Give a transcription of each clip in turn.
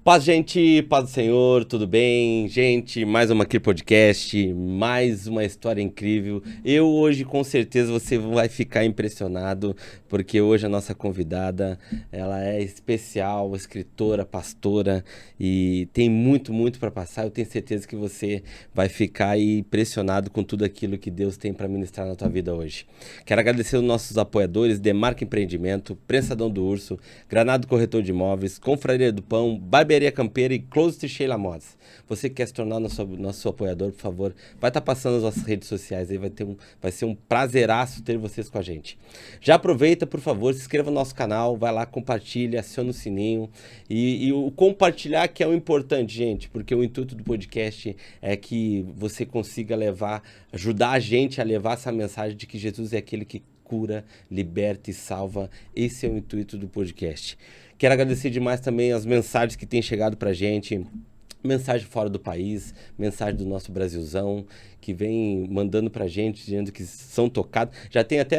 Paz, gente, paz do Senhor, tudo bem? Gente, mais uma aqui podcast, mais uma história incrível. Eu hoje, com certeza, você vai ficar impressionado, porque hoje a nossa convidada, ela é especial, escritora, pastora, e tem muito para passar. Eu tenho certeza que você vai ficar aí impressionado com tudo aquilo que Deus tem para ministrar na tua vida hoje. Quero agradecer aos nossos apoiadores, Demarca Empreendimento, Prensadão do Urso, Granado Corretor de Imóveis, Confraria do Pão, Barbearia Campeira e Closet Sheila Modas. Você que quer se tornar nosso apoiador, por favor, vai estar passando as nossas redes sociais aí, vai ser um prazeraço ter vocês com a gente. Já aproveita, por favor, se inscreva no nosso canal, vai lá, compartilha, aciona o sininho e o compartilhar que é o importante, gente, porque o intuito do podcast é que você consiga ajudar a gente a levar essa mensagem de que Jesus é aquele que cura, liberta e salva. Esse é o intuito do podcast. Quero agradecer demais também as mensagens que têm chegado pra gente, mensagem fora do país, mensagem do nosso Brasilzão, que vem mandando pra gente, dizendo que são tocados. Já tem até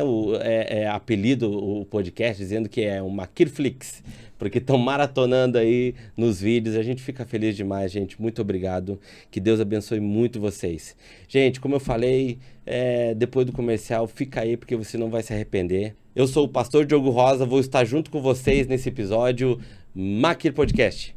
apelido o podcast, dizendo que é uma Kirflix, porque estão maratonando aí nos vídeos. A gente fica feliz demais, gente. Muito obrigado. Que Deus abençoe muito vocês. Gente, como eu falei, depois do comercial, fica aí porque você não vai se arrepender. Eu sou o pastor Diogo Rosa, vou estar junto com vocês nesse episódio Maquir Podcast.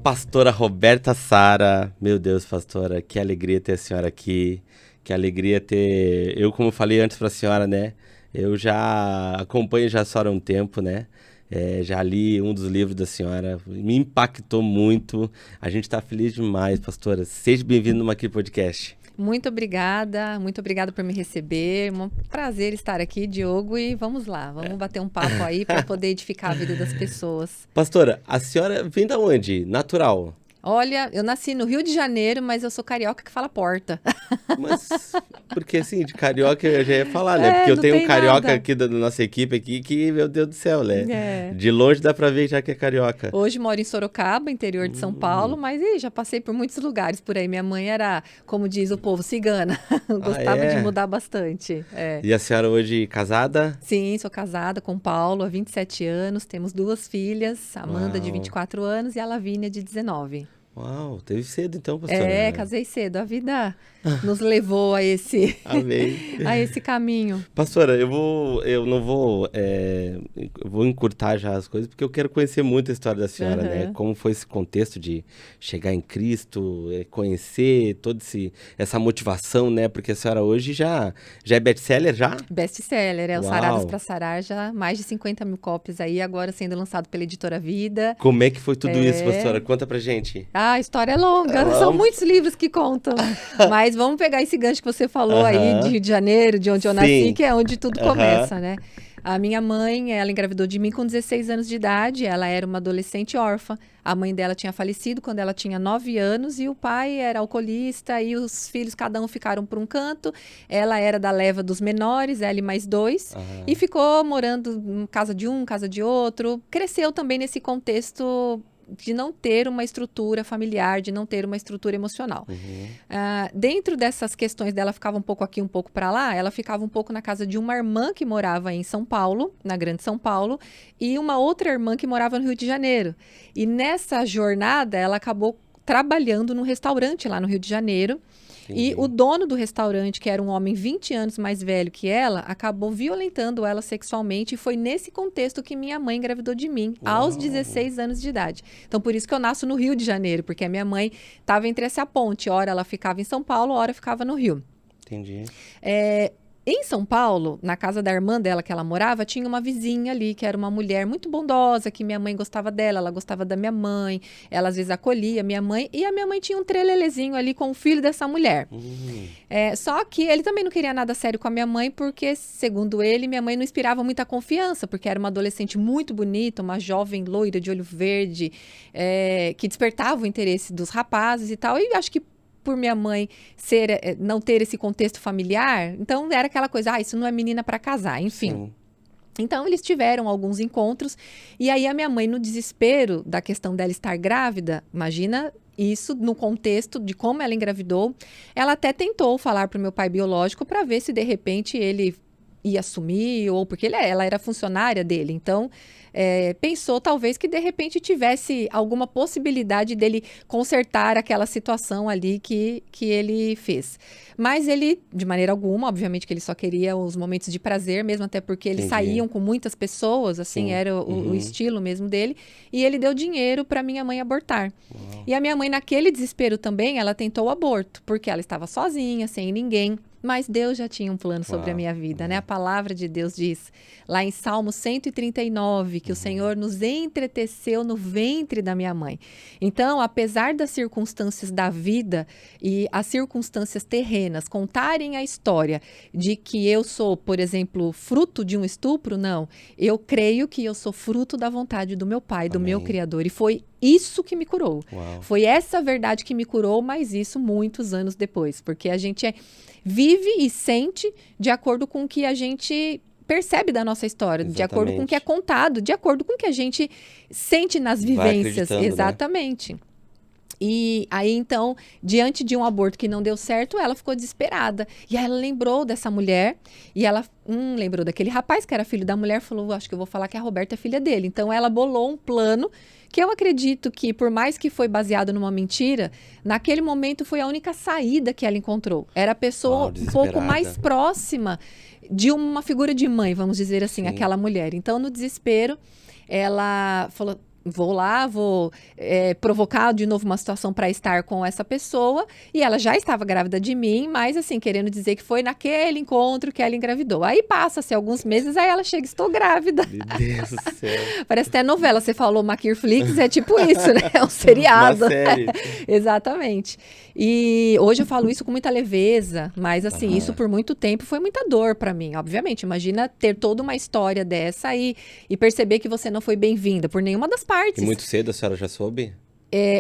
Pastora Roberta Sara, meu Deus, pastora, que alegria ter a senhora aqui, que alegria ter... Eu, como falei antes para a senhora, né, eu já acompanho já a senhora há um tempo, né, já li um dos livros da senhora, me impactou muito, a gente está feliz demais, pastora, seja bem-vindo no Maquir Podcast. Muito obrigada por me receber, um prazer estar aqui, Diogo, e vamos lá, vamos bater um papo aí para poder edificar a vida das pessoas. Pastora, a senhora vem da onde? Natural? Olha, eu nasci no Rio de Janeiro, mas eu sou carioca que fala porta. Mas, porque assim, de carioca eu já ia falar, né? Porque eu tenho um carioca nada aqui da nossa equipe aqui que, meu Deus do céu, né? De longe dá pra ver já que é carioca. Hoje moro em Sorocaba, interior de São Paulo, mas já passei por muitos lugares por aí. Minha mãe era, como diz o povo, cigana. Gostava de mudar bastante. E a senhora hoje casada? Sim, sou casada com o Paulo há 27 anos. Temos 2 filhas, Amanda de 24 anos e a Lavínia de 19. Uau, teve cedo então, pastora. Casei cedo. A vida nos levou a esse caminho. Pastora, eu vou encurtar já as coisas, porque eu quero conhecer muito a história da senhora, né? Como foi esse contexto de chegar em Cristo, conhecer toda essa motivação, né? Porque a senhora hoje já é best-seller já? Best-seller, o Saradas para Sarar, já mais de 50 mil cópias aí, agora sendo lançado pela Editora Vida. Como é que foi tudo isso, pastora? Conta pra gente. A história é longa, são muitos livros que contam. Mas vamos pegar esse gancho que você falou aí de Rio de Janeiro, de onde eu nasci, que é onde tudo começa, né? A minha mãe, ela engravidou de mim com 16 anos de idade, ela era uma adolescente órfã. A mãe dela tinha falecido quando ela tinha 9 anos e o pai era alcoolista e os filhos, cada um ficaram por um canto. Ela era da leva dos menores, ela e mais 2, e ficou morando em casa de um, casa de outro. Cresceu também nesse contexto não ter uma estrutura familiar, de não ter uma estrutura emocional. Dentro dessas questões dela ficava um pouco aqui, um pouco para lá, ela ficava um pouco na casa de uma irmã que morava em São Paulo, na Grande São Paulo, e uma outra irmã que morava no Rio de Janeiro. E nessa jornada, ela acabou trabalhando num restaurante lá no Rio de Janeiro. Entendi. E o dono do restaurante, que era um homem 20 anos mais velho que ela, acabou violentando ela sexualmente, e foi nesse contexto que minha mãe engravidou de mim, aos 16 anos de idade. Então, por isso que eu nasço no Rio de Janeiro, porque a minha mãe estava entre essa ponte. Ora ela ficava em São Paulo, ora ficava no Rio. Entendi. Em São Paulo, na casa da irmã dela que ela morava, tinha uma vizinha ali, que era uma mulher muito bondosa, que minha mãe gostava dela, ela gostava da minha mãe, ela às vezes acolhia minha mãe, e a minha mãe tinha um trelelezinho ali com o filho dessa mulher. Só que ele também não queria nada sério com a minha mãe, porque, segundo ele, minha mãe não inspirava muita confiança, porque era uma adolescente muito bonita, uma jovem loira de olho verde, que despertava o interesse dos rapazes e tal, e acho que por minha mãe não ter esse contexto familiar, então era aquela coisa, isso não é menina para casar, enfim. Sim. Então, eles tiveram alguns encontros, e aí a minha mãe, no desespero da questão dela estar grávida, imagina isso no contexto de como ela engravidou, ela até tentou falar para o meu pai biológico para ver se, de repente, ele ia assumir, ou porque ela era funcionária dele, então pensou talvez que de repente tivesse alguma possibilidade dele consertar aquela situação ali que ele fez. Mas ele, de maneira alguma, obviamente que ele só queria os momentos de prazer mesmo, até porque eles saíam com muitas pessoas, assim, era o estilo mesmo dele, e ele deu dinheiro para minha mãe abortar. E a minha mãe, naquele desespero também, ela tentou o aborto, porque ela estava sozinha, sem ninguém. Mas Deus já tinha um plano sobre a minha vida, né? A palavra de Deus diz, lá em Salmo 139, que o Senhor nos entreteceu no ventre da minha mãe. Então, apesar das circunstâncias da vida e as circunstâncias terrenas contarem a história de que eu sou, por exemplo, fruto de um estupro, não. Eu creio que eu sou fruto da vontade do meu Pai, do meu Criador. E foi isso que me curou. Foi essa verdade que me curou, mas isso muitos anos depois. Porque a gente vive e sente de acordo com o que a gente percebe da nossa história, de acordo com o que é contado, de acordo com o que a gente sente nas vivências. Exatamente. Né? E aí, então, diante de um aborto que não deu certo, ela ficou desesperada. E aí ela lembrou dessa mulher, e ela lembrou daquele rapaz que era filho da mulher, falou, acho que eu vou falar que a Roberta é filha dele. Então, ela bolou um plano que eu acredito que, por mais que foi baseado numa mentira, naquele momento foi a única saída que ela encontrou. Era a pessoa um pouco mais próxima de uma figura de mãe, vamos dizer assim, aquela mulher. Então, no desespero, ela falou, vou provocar de novo uma situação para estar com essa pessoa, e ela já estava grávida de mim, mas assim, querendo dizer que foi naquele encontro que ela engravidou. Aí passa-se alguns meses, aí ela chega, estou grávida. Meu Deus do céu. Parece até novela, você falou Maquirflix, é tipo isso, né? É um seriado. Uma série. Exatamente. E hoje eu falo isso com muita leveza, mas assim, isso por muito tempo foi muita dor para mim, obviamente. Imagina ter toda uma história dessa e perceber que você não foi bem-vinda por nenhuma das partes. E muito cedo a senhora já soube?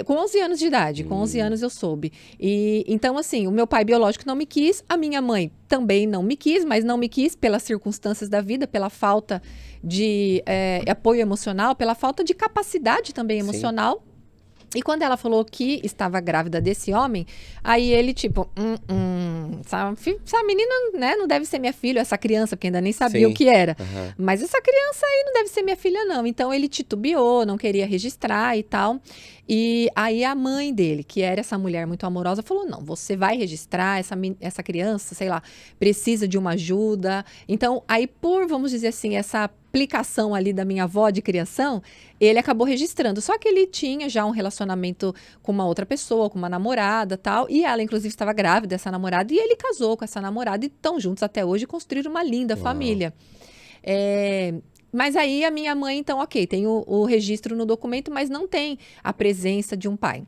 Com 11 anos de idade, com 11 anos eu soube. E então, assim, o meu pai biológico não me quis, a minha mãe também não me quis, mas não me quis pelas circunstâncias da vida, pela falta de apoio emocional, pela falta de capacidade também emocional. E quando ela falou que estava grávida desse homem, aí ele tipo, essa menina, né, não deve ser minha filha, essa criança, porque ainda nem sabia o que era. Mas essa criança aí não deve ser minha filha, não. Então ele titubeou, não queria registrar e tal. E aí a mãe dele, que era essa mulher muito amorosa, falou, não, você vai registrar, essa criança, sei lá, precisa de uma ajuda. Então, aí vamos dizer assim, essa aplicação ali da minha avó de criação, ele acabou registrando. Só que ele tinha já um relacionamento com uma outra pessoa, com uma namorada e tal, e ela, inclusive, estava grávida dessa namorada, e ele casou com essa namorada e estão juntos até hoje e construíram uma linda família. Mas aí a minha mãe, então, ok, tem o registro no documento, mas não tem a presença de um pai.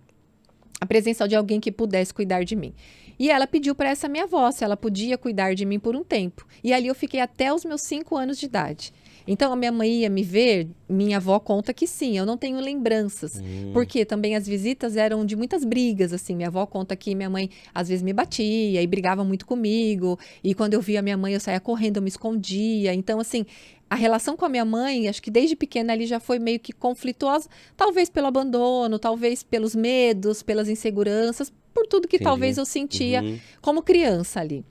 A presença de alguém que pudesse cuidar de mim. E ela pediu para essa minha avó se ela podia cuidar de mim por um tempo. E ali eu fiquei até os meus 5 anos de idade. Então, a minha mãe ia me ver, minha avó conta que sim, eu não tenho lembranças. Porque também as visitas eram de muitas brigas, assim. Minha avó conta que minha mãe, às vezes, me batia e brigava muito comigo. E quando eu via minha mãe, eu saía correndo, eu me escondia. Então, assim, a relação com a minha mãe, acho que desde pequena ali já foi meio que conflituosa, talvez pelo abandono, talvez pelos medos, pelas inseguranças, por tudo que talvez eu sentia como criança ali.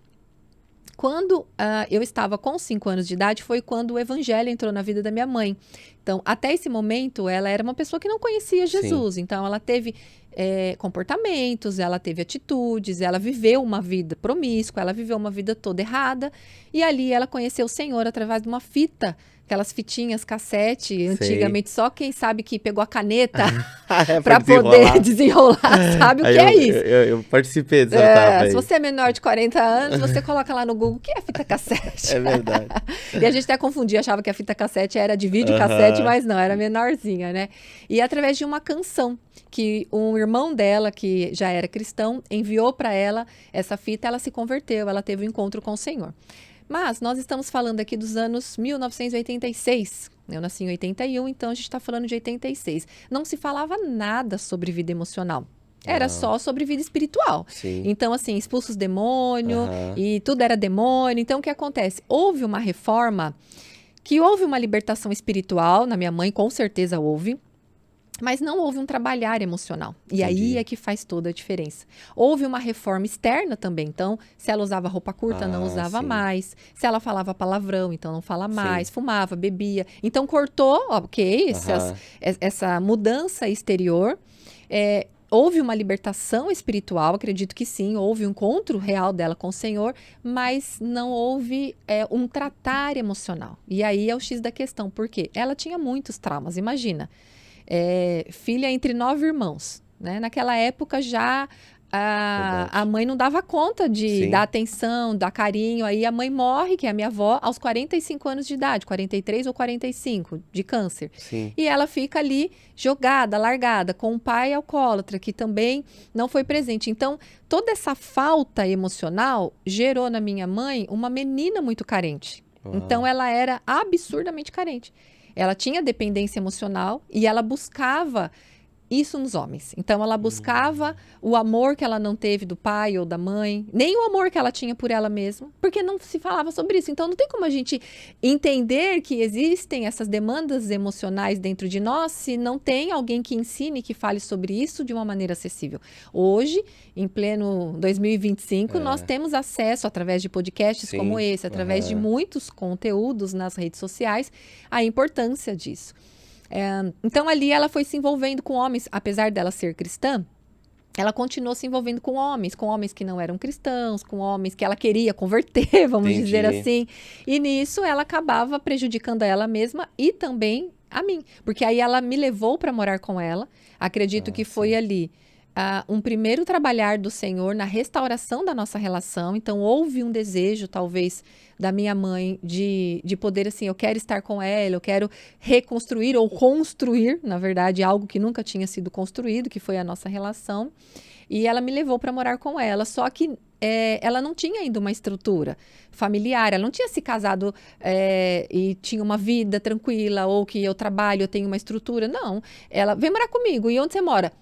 Quando eu estava com 5 anos de idade, foi quando o evangelho entrou na vida da minha mãe. Então, até esse momento, ela era uma pessoa que não conhecia Jesus. Então, ela teve comportamentos, ela teve atitudes, ela viveu uma vida promíscua, ela viveu uma vida toda errada. E ali ela conheceu o Senhor através de uma fita, aquelas fitinhas cassete, antigamente só quem sabe que pegou a caneta para poder desenrolar, sabe o que é isso? Eu participei dessa etapa aí. Se você é menor de 40 anos, você coloca lá no Google, o que é fita cassete? É verdade. E a gente até confundia, achava que a fita cassete era de vídeo cassete, mas não, era menorzinha, né? E através de uma canção, que um irmão dela, que já era cristão, enviou para ela essa fita, ela se converteu, ela teve um encontro com o Senhor. Mas nós estamos falando aqui dos anos 1986. Eu nasci em 81, então a gente está falando de 86. Não se falava nada sobre vida emocional. Era só sobre vida espiritual. Sim. Então, assim, expulsa os demônios e tudo era demônio. Então, o que acontece? Houve uma reforma, que houve uma libertação espiritual, na minha mãe com certeza houve. Mas não houve um trabalhar emocional. E aí é que faz toda a diferença. Houve uma reforma externa também. Então, se ela usava roupa curta, não usava mais. Se ela falava palavrão, então não fala mais. Fumava, bebia. Então, cortou, ok, essa mudança exterior. Houve uma libertação espiritual, acredito que sim. Houve um encontro real dela com o Senhor. Mas não houve um tratar emocional. E aí é o X da questão. Por quê? Ela tinha muitos traumas, imagina. Filha entre 9 irmãos, né? Naquela época já a mãe não dava conta de dar atenção, dar carinho. Aí a mãe morre, que é a minha avó, aos 45 anos de idade, 43 ou 45, de câncer. E ela fica ali jogada, largada, com um pai alcoólatra, que também não foi presente. Então, toda essa falta emocional gerou na minha mãe uma menina muito carente. Então, ela era absurdamente carente. Ela tinha dependência emocional e ela buscava isso nos homens. Então, ela buscava o amor que ela não teve do pai ou da mãe, nem o amor que ela tinha por ela mesma, porque não se falava sobre isso. Então, não tem como a gente entender que existem essas demandas emocionais dentro de nós se não tem alguém que ensine, que fale sobre isso de uma maneira acessível. Hoje, em pleno 2025, nós temos acesso, através de podcasts como esse, através de muitos conteúdos nas redes sociais, a importância disso. Então, ali ela foi se envolvendo com homens, apesar dela ser cristã, ela continuou se envolvendo com homens que não eram cristãos, com homens que ela queria converter, vamos dizer assim. E nisso ela acabava prejudicando a ela mesma e também a mim. Porque aí ela me levou para morar com ela. Acredito que foi ali um primeiro trabalhar do Senhor na restauração da nossa relação. Então, houve um desejo, talvez, da minha mãe de poder, assim, eu quero estar com ela, eu quero reconstruir ou construir, na verdade, algo que nunca tinha sido construído, que foi a nossa relação. E ela me levou para morar com ela, só que ela não tinha ainda uma estrutura familiar, ela não tinha se casado e tinha uma vida tranquila, ou que eu trabalho, eu tenho uma estrutura. Não, ela vem morar comigo. E onde você mora?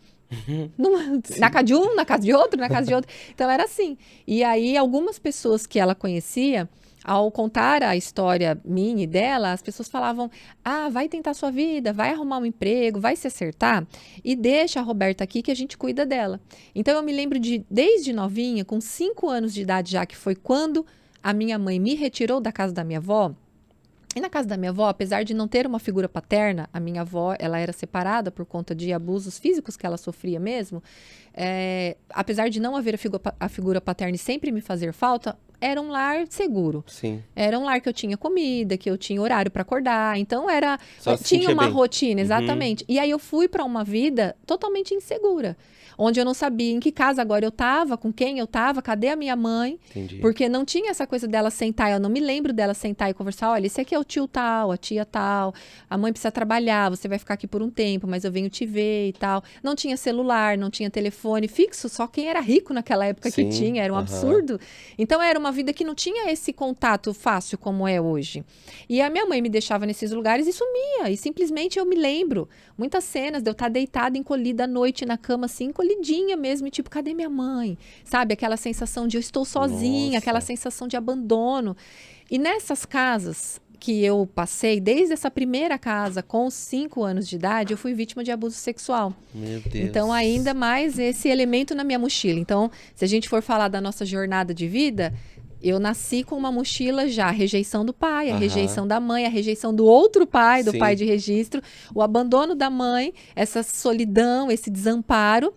Na casa de um, na casa de outro, na casa de outro. Então era assim. E aí algumas pessoas que ela conhecia, ao contar a história minha e dela, as pessoas falavam: vai tentar sua vida, vai arrumar um emprego, vai se acertar e deixa a Roberta aqui que a gente cuida dela. Então eu me lembro desde novinha, com 5 anos de idade já, que foi quando a minha mãe me retirou da casa da minha avó. E na casa da minha avó, apesar de não ter uma figura paterna, a minha avó, ela era separada por conta de abusos físicos que ela sofria mesmo. Apesar de não haver a figura paterna e sempre me fazer falta, era um lar seguro. Sim. Era um lar que eu tinha comida, que eu tinha horário para acordar. Então, tinha uma rotina, exatamente. E aí eu fui para uma vida totalmente insegura. Onde eu não sabia em que casa agora eu estava, com quem eu estava, cadê a minha mãe. Entendi. Porque não tinha essa coisa dela sentar, eu não me lembro dela sentar e conversar: olha, esse aqui é o tio tal, a tia tal, a mãe precisa trabalhar, você vai ficar aqui por um tempo, mas eu venho te ver e tal. Não tinha celular, não tinha telefone fixo, só quem era rico naquela época que tinha, era um absurdo. Então era uma vida que não tinha esse contato fácil como é hoje. E a minha mãe me deixava nesses lugares e sumia, e simplesmente eu me lembro muitas cenas de eu estar deitada, encolhida à noite na cama, assim, encolhidinha mesmo, e tipo, cadê minha mãe? Sabe, aquela sensação de eu estou sozinha, aquela sensação de abandono. E nessas casas que eu passei, desde essa primeira casa, com 5 anos de idade, eu fui vítima de abuso sexual. Meu Deus. Então, ainda mais esse elemento na minha mochila. Então, se a gente for falar da nossa jornada de vida, eu nasci com uma mochila já, a rejeição do pai, a rejeição da mãe, a rejeição do outro pai, do pai de registro, o abandono da mãe, essa solidão, esse desamparo,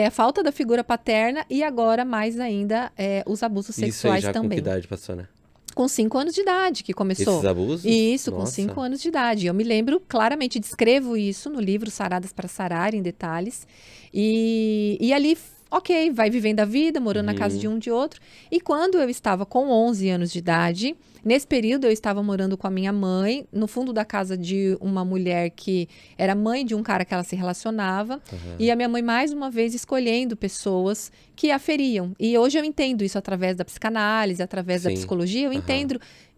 a falta da figura paterna e agora, mais ainda, os abusos sexuais Isso aí já também. Com que idade passou, né? Com 5 anos de idade que começou. Esses abusos? Isso, Nossa. com 5 anos de idade. Eu me lembro claramente, descrevo isso no livro Saradas para Sarar, em detalhes. E ali, ok, vai vivendo a vida, morando na casa de um de outro. E quando eu estava com 11 anos de idade, nesse período eu estava morando com a minha mãe, no fundo da casa de uma mulher que era mãe de um cara que ela se relacionava. E a minha mãe, mais uma vez, escolhendo pessoas que a feriam. E hoje eu entendo isso através da psicanálise, através da psicologia.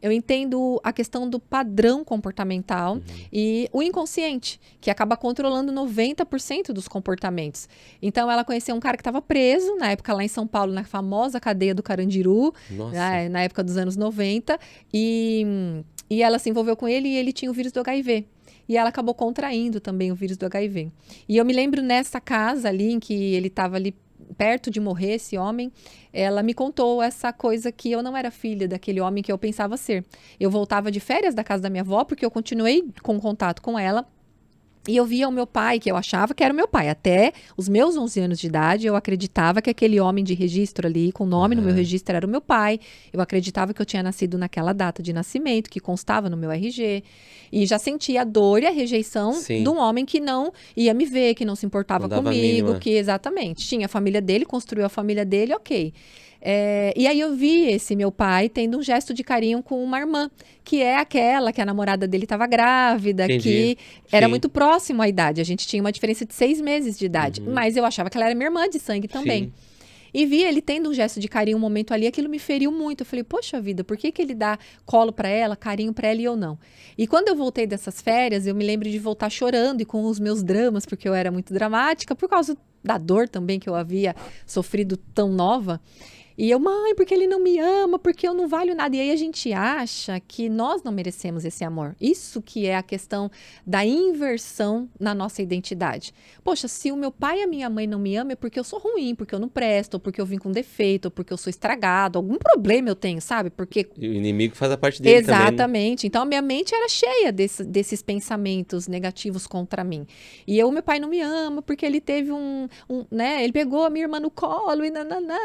Eu entendo a questão do padrão comportamental e o inconsciente, que acaba controlando 90% dos comportamentos. Então, ela conheceu um cara que estava preso, na época lá em São Paulo, na famosa cadeia do Carandiru, na época dos anos 90, e ela se envolveu com ele e ele tinha o vírus do HIV. E ela acabou contraindo também o vírus do HIV. E eu me lembro nessa casa ali, em que ele estava ali perto de morrer, esse homem, ela me contou essa coisa que eu não era filha daquele homem que eu pensava ser. Eu voltava de férias da casa da minha avó, porque eu continuei com contato com ela, e eu via o meu pai, que eu achava que era o meu pai. Até os meus 11 anos de idade, eu acreditava que aquele homem de registro ali, com nome no meu registro, era o meu pai. Eu acreditava que eu tinha nascido naquela data de nascimento, que constava no meu RG. E já sentia a dor e a rejeição de um homem que não ia me ver, que não se importava comigo, que exatamente. Tinha a família dele, construiu a família dele, ok. E aí eu vi esse meu pai tendo um gesto de carinho com uma irmã, que é aquela que a namorada dele estava grávida, que era muito próximo à idade. A gente tinha uma diferença de 6 meses de idade, mas eu achava que ela era minha irmã de sangue também. E vi ele tendo um gesto de carinho um momento ali, aquilo me feriu muito. Eu falei, poxa vida, por que ele dá colo para ela, carinho para ela e eu não? E quando eu voltei dessas férias, eu me lembro de voltar chorando e com os meus dramas, porque eu era muito dramática, por causa da dor também que eu havia sofrido tão nova. E eu, mãe, porque ele não me ama, porque eu não valho nada. E aí a gente acha que nós não merecemos esse amor. Isso que é a questão da inversão na nossa identidade. Poxa, se o meu pai e a minha mãe não me amam é porque eu sou ruim, porque eu não presto, ou porque eu vim com defeito, ou porque eu sou estragado, algum problema eu tenho, sabe? Porque e o inimigo faz a parte dele também. Exatamente. Então a minha mente era cheia desses pensamentos negativos contra mim. E o meu pai não me ama porque ele teve né? Ele pegou a minha irmã no colo e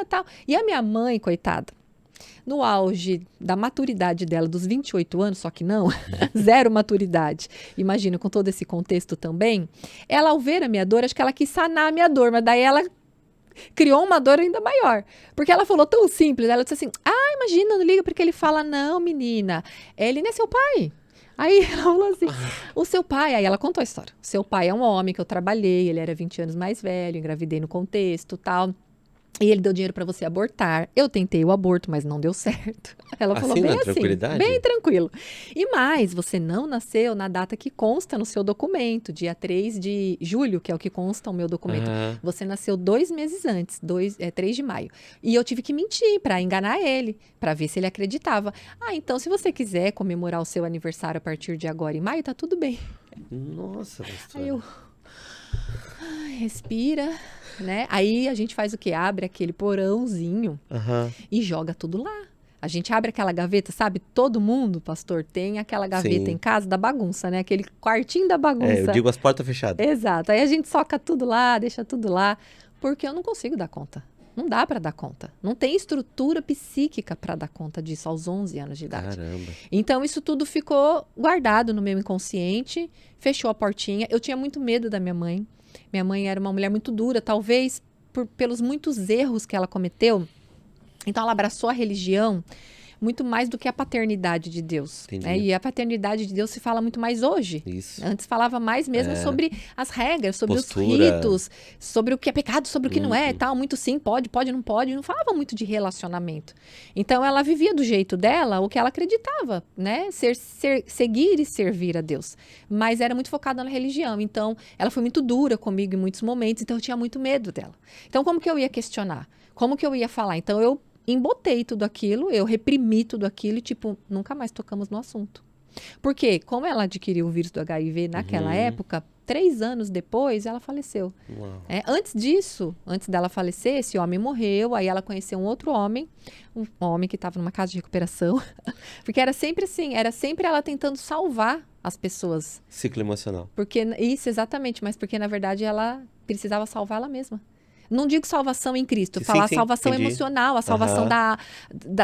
tal. E a minha mãe, coitada, no auge da maturidade dela, dos 28 anos, só que não, zero maturidade. Imagina, com todo esse contexto também, ela, ao ver a minha dor, acho que ela quis sanar a minha dor, mas daí ela criou uma dor ainda maior. Porque ela falou tão simples, ela disse assim, imagina, não liga porque ele fala, não, menina, ele não é seu pai. Aí ela falou assim, o seu pai, aí ela contou a história, o seu pai é um homem que eu trabalhei, ele era 20 anos mais velho, engravidei no contexto, tal. E ele deu dinheiro para você abortar. Eu tentei o aborto, mas não deu certo. Ela falou bem assim, bem tranquilo. E mais, você não nasceu na data que consta no seu documento, dia 3 de julho, que é o que consta o meu documento. Você nasceu 2 meses antes, 3 de maio. E eu tive que mentir para enganar ele, para ver se ele acreditava. Então se você quiser comemorar o seu aniversário a partir de agora em maio, tá tudo bem. Nossa, pastora. Aí eu... respira... Né? Aí a gente faz o quê? Abre aquele porãozinho e joga tudo lá. A gente abre aquela gaveta, sabe? Todo mundo, pastor, tem aquela gaveta em casa da bagunça, né? Aquele quartinho da bagunça. Eu digo as portas fechadas. Exato. Aí a gente soca tudo lá, deixa tudo lá, porque eu não consigo dar conta. Não dá para dar conta. Não tem estrutura psíquica para dar conta disso aos 11 anos de idade. Caramba. Então, isso tudo ficou guardado no meu inconsciente, fechou a portinha. Eu tinha muito medo da minha mãe. Minha mãe era uma mulher muito dura, talvez pelos muitos erros que ela cometeu. Então, ela abraçou a religião muito mais do que a paternidade de Deus. Né? E a paternidade de Deus se fala muito mais hoje. Isso. Antes falava mais mesmo sobre as regras, sobre postura, os ritos, sobre o que é pecado, sobre o que não é, tal. Muito sim, pode, não pode. Não falava muito de relacionamento. Então, ela vivia do jeito dela, o que ela acreditava, né? Seguir e servir a Deus. Mas era muito focada na religião. Então, ela foi muito dura comigo em muitos momentos. Então, eu tinha muito medo dela. Então, como que eu ia questionar? Como que eu ia falar? Então, eu embotei tudo aquilo, eu reprimi tudo aquilo e, tipo, nunca mais tocamos no assunto. Porque, como ela adquiriu o vírus do HIV naquela época, 3 anos depois, ela faleceu. Antes disso, antes dela falecer, esse homem morreu, aí ela conheceu um outro homem, um homem que estava numa casa de recuperação, porque era sempre assim, era sempre ela tentando salvar as pessoas. Ciclo emocional. Isso, exatamente, mas porque, na verdade, ela precisava salvar ela mesma. Não digo salvação em Cristo, falar salvação emocional, a salvação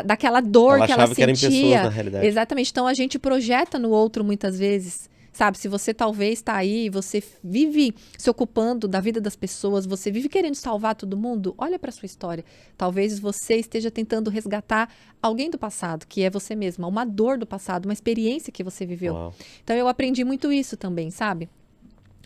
daquela dor que ela sentia. Que eram pessoas, na realidade. Exatamente. Então, a gente projeta no outro muitas vezes. Sabe, se você talvez está aí, você vive se ocupando da vida das pessoas, você vive querendo salvar todo mundo, olha para sua história. Talvez você esteja tentando resgatar alguém do passado, que é você mesma, uma dor do passado, uma experiência que você viveu. Uau. Então, eu aprendi muito isso também, sabe?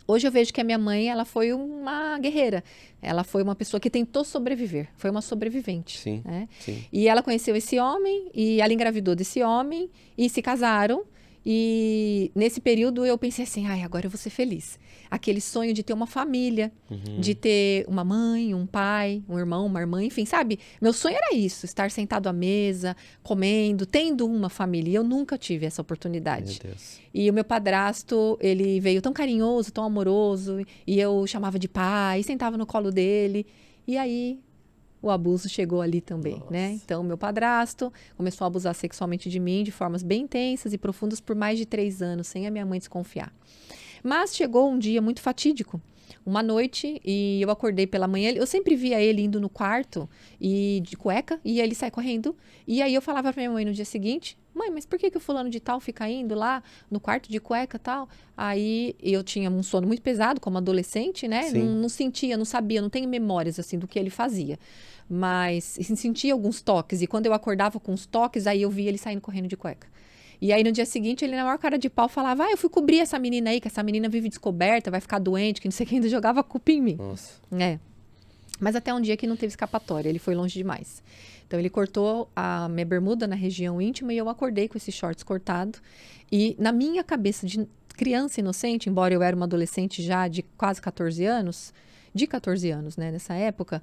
Hoje eu vejo que a minha mãe, ela foi uma guerreira. Ela foi uma pessoa que tentou sobreviver. Foi uma sobrevivente. Sim, né? sim. E ela conheceu esse homem, e ela engravidou desse homem, e se casaram. E nesse período eu pensei assim, agora eu vou ser feliz. Aquele sonho de ter uma família, de ter uma mãe, um pai, um irmão, uma irmã, enfim, sabe? Meu sonho era isso, estar sentado à mesa, comendo, tendo uma família. E eu nunca tive essa oportunidade. Meu Deus. E o meu padrasto, ele veio tão carinhoso, tão amoroso, e eu chamava de pai, sentava no colo dele. E aí o abuso chegou ali também, né? Então, meu padrasto começou a abusar sexualmente de mim de formas bem intensas e profundas por mais de 3 anos, sem a minha mãe desconfiar. Mas chegou um dia muito fatídico, uma noite, e eu acordei pela manhã. Eu sempre via ele indo no quarto e de cueca, e ele sai correndo. E aí eu falava pra minha mãe no dia seguinte, mãe, mas por que o fulano de tal fica indo lá no quarto de cueca e tal? Aí eu tinha um sono muito pesado como adolescente, né? Não sentia, não sabia, não tenho memórias assim do que ele fazia. Mas sentia alguns toques, e quando eu acordava com os toques, aí eu via ele saindo correndo de cueca. E aí no dia seguinte, ele na maior cara de pau falava, eu fui cobrir essa menina aí, que essa menina vive descoberta, vai ficar doente, que não sei quem, ainda jogava a culpa em mim. Nossa. Mas até um dia que não teve escapatória, ele foi longe demais. Então ele cortou a minha bermuda na região íntima e eu acordei com esses shorts cortados. E na minha cabeça de criança inocente, embora eu era uma adolescente já de quase 14 anos, né, nessa época,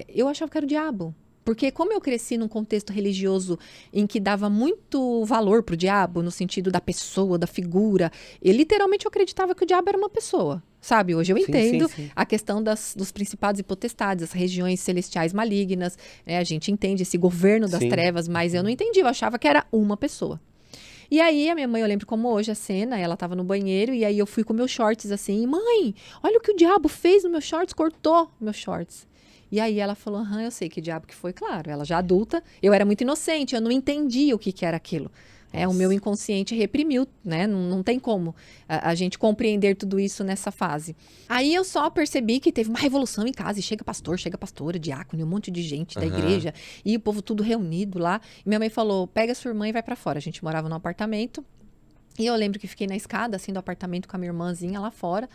eu achava que era o diabo. Porque como eu cresci num contexto religioso em que dava muito valor pro diabo, no sentido da pessoa, da figura, literalmente eu acreditava que o diabo era uma pessoa, sabe? Hoje eu entendo a questão dos principados e potestades, as regiões celestiais malignas, né? A gente entende esse governo das trevas, mas eu não entendi, eu achava que era uma pessoa. E aí, a minha mãe, eu lembro como hoje a cena, ela tava no banheiro, e aí eu fui com meus shorts assim, mãe, olha o que o diabo fez nos meus shorts, cortou meus shorts. E aí ela falou, eu sei que diabo que foi, claro, ela já adulta, eu era muito inocente, eu não entendia o que era aquilo. O meu inconsciente reprimiu, né? Não tem como a gente compreender tudo isso nessa fase. Aí eu só percebi que teve uma revolução em casa, e chega pastor, chega pastora, diácono, um monte de gente da igreja, e o povo tudo reunido lá. E minha mãe falou, pega sua irmã e vai pra fora. A gente morava num apartamento, e eu lembro que fiquei na escada, assim, do apartamento com a minha irmãzinha lá fora,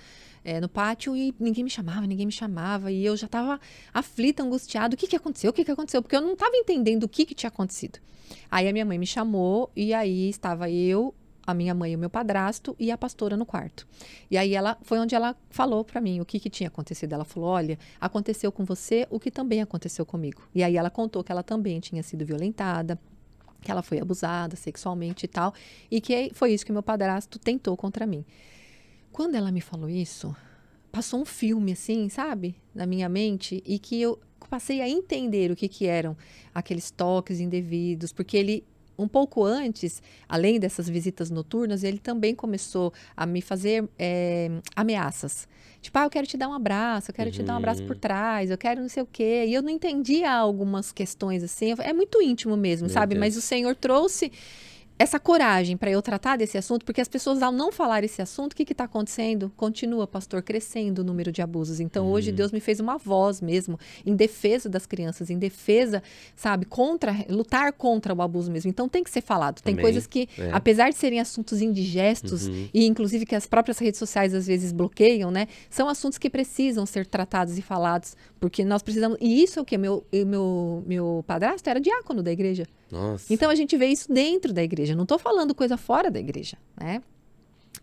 no pátio, e ninguém me chamava, e eu já tava aflita, angustiada, o que aconteceu? Porque eu não tava entendendo o que tinha acontecido. Aí a minha mãe me chamou, e aí estava eu, a minha mãe e o meu padrasto, e a pastora no quarto. E aí foi onde ela falou pra mim o que tinha acontecido. Ela falou, olha, aconteceu com você o que também aconteceu comigo. E aí ela contou que ela também tinha sido violentada, que ela foi abusada sexualmente e tal, e que foi isso que meu padrasto tentou contra mim. Quando ela me falou isso, passou um filme assim, sabe, na minha mente, e que eu passei a entender o que eram aqueles toques indevidos, porque ele, um pouco antes, além dessas visitas noturnas, ele também começou a me fazer ameaças. Tipo, eu quero te dar um abraço, eu quero te dar um abraço por trás, eu quero não sei o quê. E eu não entendia algumas questões assim. É muito íntimo mesmo, Meu sabe? Deus. Mas o Senhor trouxe essa coragem para eu tratar desse assunto, porque as pessoas, ao não falar esse assunto, o que está acontecendo? Continua, pastor, crescendo o número de abusos. Então, hoje, Deus me fez uma voz mesmo, em defesa das crianças, em defesa, sabe, lutar contra o abuso mesmo. Então, tem que ser falado. Tem coisas que, apesar de serem assuntos indigestos, e inclusive que as próprias redes sociais, às vezes, bloqueiam, né? São assuntos que precisam ser tratados e falados, porque nós precisamos... E isso é o quê? Meu padrasto era diácono da igreja. Nossa. Então, a gente vê isso dentro da igreja. Não estou falando coisa fora da igreja, né?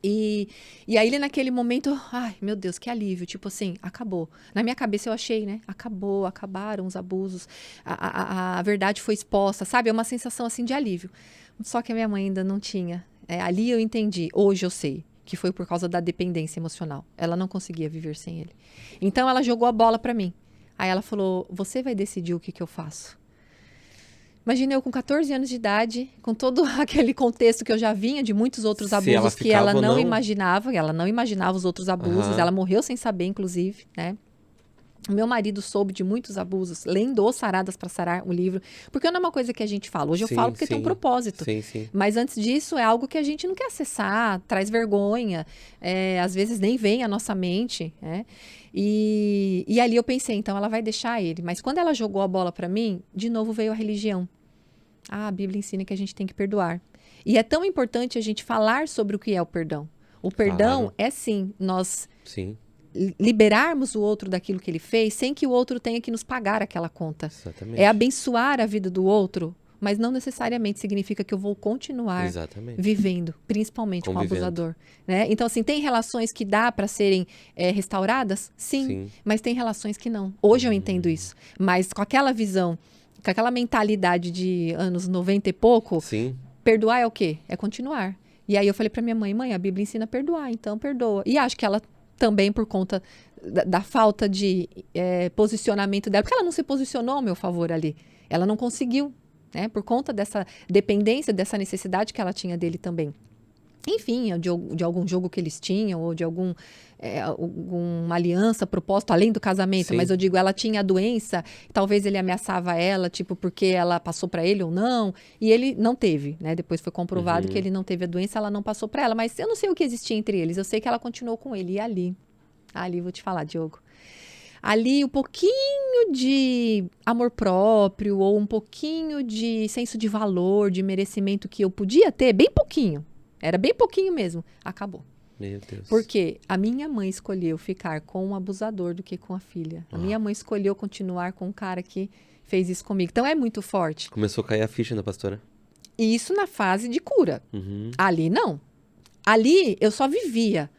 E aí, ele naquele momento, ai, meu Deus, que alívio. Tipo assim, acabou. Na minha cabeça eu achei, né? Acabaram os abusos. A verdade foi exposta, sabe? É uma sensação assim de alívio. Só que a minha mãe ainda não tinha. Ali eu entendi, hoje eu sei, que foi por causa da dependência emocional. Ela não conseguia viver sem ele. Então ela jogou a bola para mim. Aí ela falou, você vai decidir o que eu faço. Imagina eu com 14 anos de idade, com todo aquele contexto que eu já vinha de muitos outros abusos que ela não imaginava. Ela não imaginava os outros abusos. Ela morreu sem saber, inclusive, né? O meu marido soube de muitos abusos, lendo Saradas para Sarar, o livro. Porque não é uma coisa que a gente fala. Hoje eu falo porque tem um propósito. Sim. Mas antes disso, é algo que a gente não quer acessar, traz vergonha. Às vezes nem vem à nossa mente. E ali eu pensei, então ela vai deixar ele. Mas quando ela jogou a bola para mim, de novo veio a religião. A Bíblia ensina que a gente tem que perdoar. E é tão importante a gente falar sobre o que é o perdão. O perdão é sim, nós... Sim. Liberarmos o outro daquilo que ele fez sem que o outro tenha que nos pagar aquela conta. Exatamente. É abençoar a vida do outro, mas não necessariamente significa que eu vou continuar vivendo, principalmente com o abusador. Né? Então, assim, tem relações que dá para serem restauradas? Sim, mas tem relações que não. Hoje eu entendo isso. Mas com aquela visão, com aquela mentalidade de anos 90 e pouco, perdoar é o quê? É continuar. E aí eu falei para minha mãe, a Bíblia ensina a perdoar, então perdoa. E acho que ela também por conta da falta de posicionamento dela, porque ela não se posicionou ao meu favor ali. Ela não conseguiu, né? Por conta dessa dependência, dessa necessidade que ela tinha dele também. Enfim, de algum jogo que eles tinham, ou de alguma aliança proposta além do casamento. Mas eu digo, ela tinha a doença, talvez ele ameaçava ela, tipo, porque ela passou para ele ou não, e ele não teve, né? Depois foi comprovado que ele não teve a doença, ela não passou para ela, mas eu não sei o que existia entre eles, eu sei que ela continuou com ele. E ali vou te falar, Diogo. Ali, um pouquinho de amor próprio, ou um pouquinho de senso de valor, de merecimento que eu podia ter, bem pouquinho. Era bem pouquinho mesmo. Acabou. Meu Deus. Porque a minha mãe escolheu ficar com um abusador do que com a filha. A minha mãe escolheu continuar com um cara que fez isso comigo. Então é muito forte. Começou a cair a ficha da pastora. E isso na fase de cura. Ali não. Ali eu só vivia.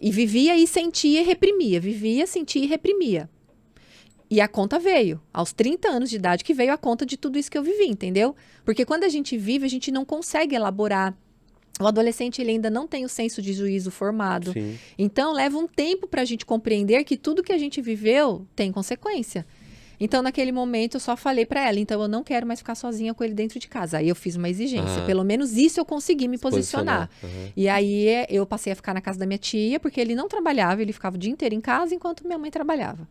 E vivia e sentia e reprimia. Vivia, sentia e reprimia. E a conta veio. Aos 30 anos de idade que veio a conta de tudo isso que eu vivi, entendeu? Porque quando a gente vive, a gente não consegue elaborar. O adolescente ele ainda não tem o senso de juízo formado. Sim. Então, leva um tempo para a gente compreender que tudo que a gente viveu tem consequência. Então, naquele momento, eu só falei para ela, então eu não quero mais ficar sozinha com ele dentro de casa. Aí eu fiz uma exigência. Pelo menos isso eu consegui me posicionar. E aí eu passei a ficar na casa da minha tia, porque ele não trabalhava, ele ficava o dia inteiro em casa, enquanto minha mãe trabalhava.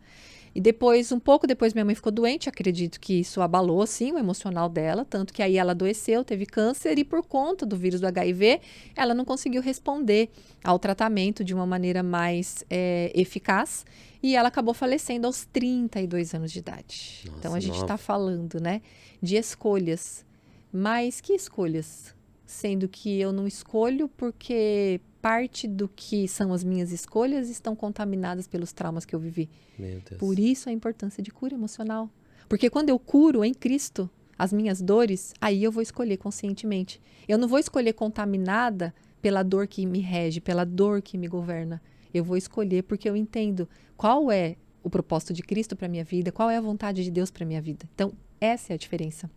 E depois, um pouco depois, minha mãe ficou doente. Acredito que isso abalou, assim, o emocional dela. Tanto que aí ela adoeceu, teve câncer. E por conta do vírus do HIV, ela não conseguiu responder ao tratamento de uma maneira mais eficaz. E ela acabou falecendo aos 32 anos de idade. Nossa, então, a gente está falando, né, de escolhas. Mas que escolhas? Sendo que eu não escolho porque parte do que são as minhas escolhas estão contaminadas pelos traumas que eu vivi. Meu Deus. Por isso a importância de cura emocional. Porque quando eu curo em Cristo as minhas dores, aí eu vou escolher conscientemente. Eu não vou escolher contaminada pela dor que me rege, pela dor que me governa. Eu vou escolher porque eu entendo qual é o propósito de Cristo para a minha vida, qual é a vontade de Deus para a minha vida. Então, essa é a diferença.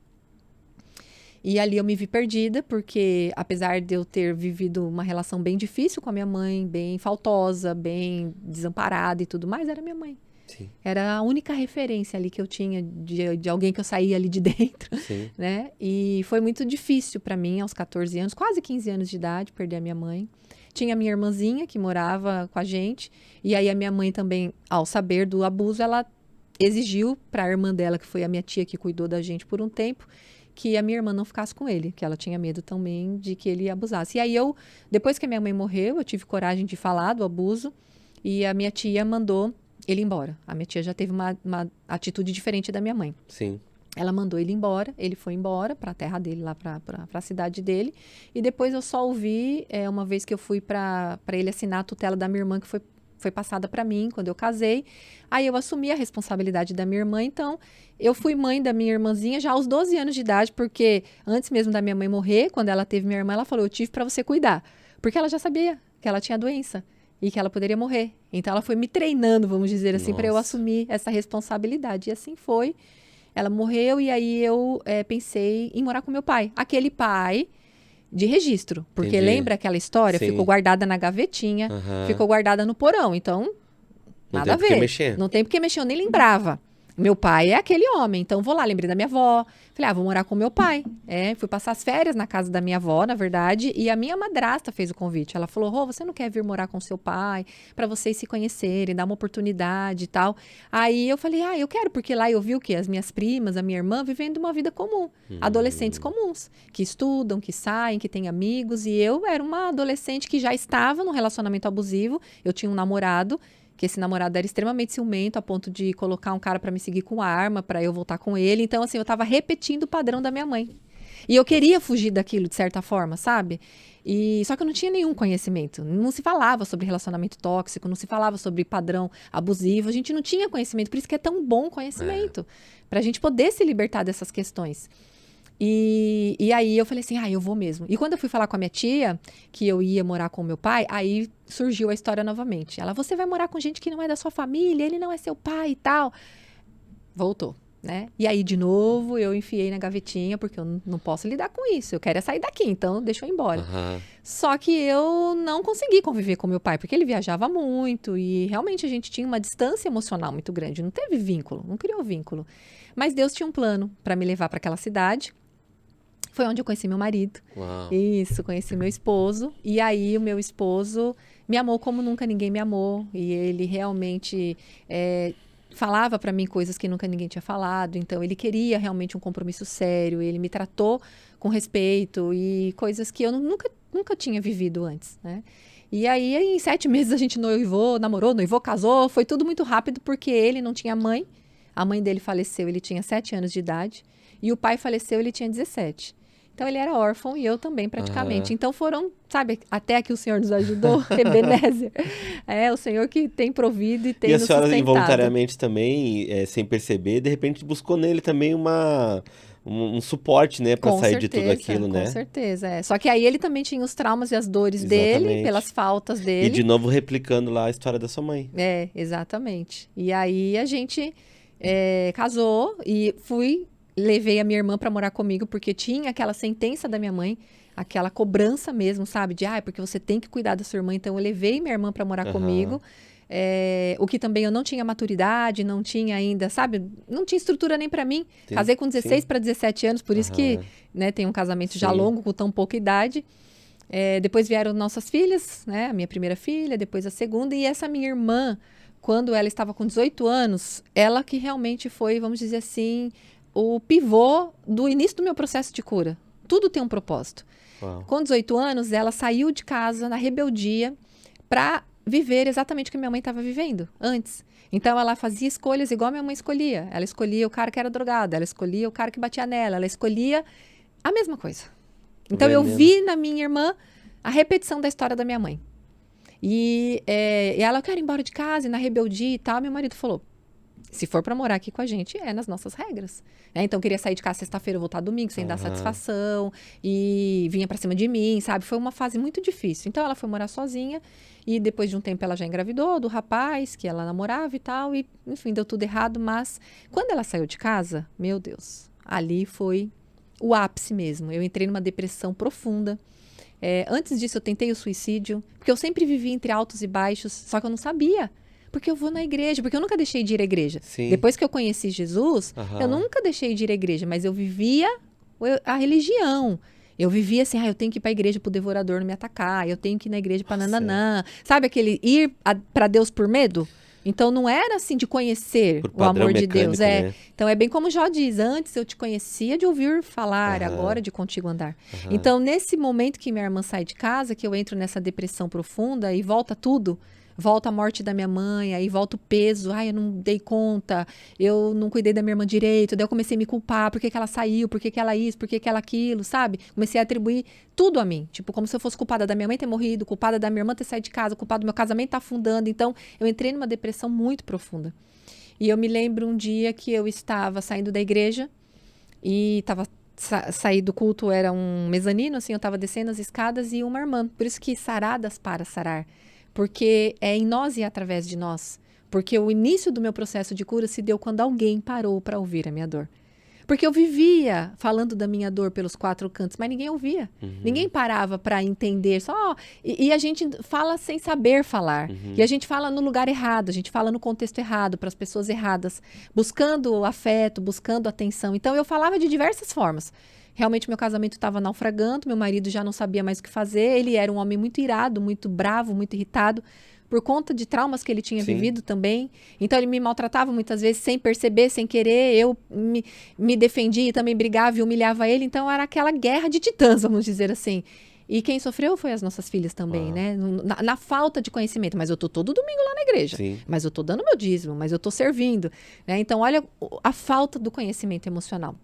E ali eu me vi perdida, porque apesar de eu ter vivido uma relação bem difícil com a minha mãe, bem faltosa, bem desamparada e tudo mais, era minha mãe. Sim. Era a única referência ali que eu tinha de alguém que eu saía ali de dentro, né? E foi muito difícil para mim, aos 14 anos, quase 15 anos de idade, perder a minha mãe. Tinha a minha irmãzinha que morava com a gente, e aí a minha mãe também, ao saber do abuso, ela exigiu para a irmã dela, que foi a minha tia que cuidou da gente por um tempo, que a minha irmã não ficasse com ele, que ela tinha medo também de que ele abusasse. E aí depois que a minha mãe morreu, eu tive coragem de falar do abuso, e a minha tia mandou ele embora. A minha tia já teve uma atitude diferente da minha mãe. Sim. Ela mandou ele embora, ele foi embora para a terra dele, lá para a cidade dele, e depois eu só ouvi, uma vez que eu fui para ele assinar a tutela da minha irmã, que foi passada para mim quando eu casei. Aí eu assumi a responsabilidade da minha irmã, então eu fui mãe da minha irmãzinha já aos 12 anos de idade, porque antes mesmo da minha mãe morrer, quando ela teve minha irmã, ela falou, eu tive para você cuidar, porque ela já sabia que ela tinha doença e que ela poderia morrer. Então ela foi me treinando, vamos dizer assim, para eu assumir essa responsabilidade, e assim foi. Ela morreu e aí eu pensei em morar com meu pai. Aquele pai de registro. Porque Entendi. lembra aquela história? Sim. Ficou guardada na gavetinha, ficou guardada no porão. Então, nada a ver. Não tem por que mexer. Não tem por que mexer, eu nem lembrava. Meu pai é aquele homem, então vou lá, lembrei da minha avó. Falei, vou morar com meu pai. Fui passar as férias na casa da minha avó, na verdade, e a minha madrasta fez o convite. Ela falou, Rô, você não quer vir morar com seu pai, para vocês se conhecerem, dar uma oportunidade e tal. Aí eu falei, eu quero, porque lá eu vi o quê? As minhas primas, a minha irmã, vivendo uma vida comum. Adolescentes comuns, que estudam, que saem, que têm amigos, e eu era uma adolescente que já estava num relacionamento abusivo, eu tinha um namorado, que esse namorado era extremamente ciumento, a ponto de colocar um cara para me seguir com arma, para eu voltar com ele. Então, assim, eu tava repetindo o padrão da minha mãe. E eu queria fugir daquilo, de certa forma, sabe? Só que eu não tinha nenhum conhecimento. Não se falava sobre relacionamento tóxico, não se falava sobre padrão abusivo. A gente não tinha conhecimento. Por isso que é tão bom conhecimento. Pra gente poder se libertar dessas questões. E aí eu falei assim, eu vou mesmo. E quando eu fui falar com a minha tia, que eu ia morar com o meu pai, aí surgiu a história novamente. Ela, você vai morar com gente que não é da sua família, ele não é seu pai e tal. Voltou, né? E aí, de novo, eu enfiei na gavetinha, porque eu não posso lidar com isso. Eu quero sair daqui, então deixa eu ir embora. Só que eu não consegui conviver com meu pai, porque ele viajava muito e realmente a gente tinha uma distância emocional muito grande. Não teve vínculo, não criou vínculo. Mas Deus tinha um plano para me levar para aquela cidade. Foi onde eu conheci meu marido. Uau. Isso, conheci meu esposo. E aí o meu esposo me amou como nunca ninguém me amou. E ele realmente falava para mim coisas que nunca ninguém tinha falado. Então ele queria realmente um compromisso sério. Ele me tratou com respeito e coisas que eu nunca tinha vivido antes, né? E aí em 7 meses a gente namorou, noivou, casou. Foi tudo muito rápido porque ele não tinha mãe. A mãe dele faleceu, ele tinha 7 anos de idade. E o pai faleceu, ele tinha 17. Então, ele era órfão e eu também, praticamente. Então, foram, sabe, até que o Senhor nos ajudou, Ebenezer. O Senhor que tem provido e tem nos sustentado. E a senhora, involuntariamente também, sem perceber, de repente buscou nele também um suporte, né, para sair de tudo aquilo, né? Com certeza, Só que aí ele também tinha os traumas e as dores dele, pelas faltas dele. E de novo replicando lá a história da sua mãe. Exatamente. E aí a gente casou e levei a minha irmã para morar comigo, porque tinha aquela sentença da minha mãe, aquela cobrança mesmo, sabe? De, porque você tem que cuidar da sua irmã. Então, eu levei minha irmã para morar comigo. O que também eu não tinha maturidade, não tinha ainda, sabe? Não tinha estrutura nem para mim. Sim, casei com 16 para 17 anos, por isso que tem um casamento já longo, com tão pouca idade. Depois vieram nossas filhas, né? A minha primeira filha, depois a segunda. E essa minha irmã, quando ela estava com 18 anos, ela que realmente foi, vamos dizer assim, o pivô do início do meu processo de cura. Tudo tem um propósito. Uau. Com 18 anos, ela saiu de casa na rebeldia para viver exatamente o que minha mãe estava vivendo antes. Então, ela fazia escolhas igual a minha mãe escolhia. Ela escolhia o cara que era drogado, ela escolhia o cara que batia nela, ela escolhia a mesma coisa. Então, eu vi na minha irmã a repetição da história da minha mãe. E ela, eu quero ir embora de casa, e na rebeldia e tal, meu marido falou, se for para morar aqui com a gente, nas nossas regras. Então, eu queria sair de casa sexta-feira, voltar domingo, sem dar satisfação. E vinha para cima de mim, sabe? Foi uma fase muito difícil. Então, ela foi morar sozinha. E depois de um tempo, ela já engravidou do rapaz que ela namorava e tal. E, enfim, deu tudo errado. Mas, quando ela saiu de casa, meu Deus, ali foi o ápice mesmo. Eu entrei numa depressão profunda. Antes disso, eu tentei o suicídio. Porque eu sempre vivi entre altos e baixos. Só que eu não sabia. Porque eu vou na igreja, porque eu nunca deixei de ir à igreja. Sim. Depois que eu conheci Jesus, eu nunca deixei de ir à igreja, mas eu vivia a religião. Eu vivia assim, eu tenho que ir para a igreja para o devorador não me atacar, eu tenho que ir na igreja para nananã. Sabe aquele ir para Deus por medo? Então, não era assim de conhecer o amor de Deus. Né? Então, é bem como Jó diz, antes eu te conhecia de ouvir falar, agora de contigo andar. Então, nesse momento que minha irmã sai de casa, que eu entro nessa depressão profunda e volta tudo, volta a morte da minha mãe, aí volta o peso, eu não dei conta, eu não cuidei da minha irmã direito, daí eu comecei a me culpar, por que ela saiu, por que ela isso, por que ela aquilo, sabe? Comecei a atribuir tudo a mim, tipo, como se eu fosse culpada da minha mãe ter morrido, culpada da minha irmã ter saído de casa, culpada do meu casamento estar afundando. Então, eu entrei numa depressão muito profunda. E eu me lembro um dia que eu estava saindo da igreja e estava saí do culto, era um mezanino, assim, eu estava descendo as escadas e uma irmã, por isso que saradas para sarar, porque é em nós e através de nós. Porque o início do meu processo de cura se deu quando alguém parou para ouvir a minha dor. Porque eu vivia falando da minha dor pelos 4 cantos, mas ninguém ouvia. Ninguém parava para entender. E a gente fala sem saber falar. E a gente fala no lugar errado, a gente fala no contexto errado, para as pessoas erradas, buscando afeto, buscando atenção. Então, eu falava de diversas formas. Realmente, meu casamento estava naufragando, meu marido já não sabia mais o que fazer. Ele era um homem muito irado, muito bravo, muito irritado, por conta de traumas que ele tinha vivido também. Então, ele me maltratava muitas vezes sem perceber, sem querer. Eu me defendia e também brigava e humilhava ele. Então, era aquela guerra de titãs, vamos dizer assim. E quem sofreu foi as nossas filhas também, né? Na falta de conhecimento. Mas eu tô todo domingo lá na igreja. Sim. Mas eu tô dando meu dízimo, mas eu tô servindo. Né? Então, olha a falta do conhecimento emocional.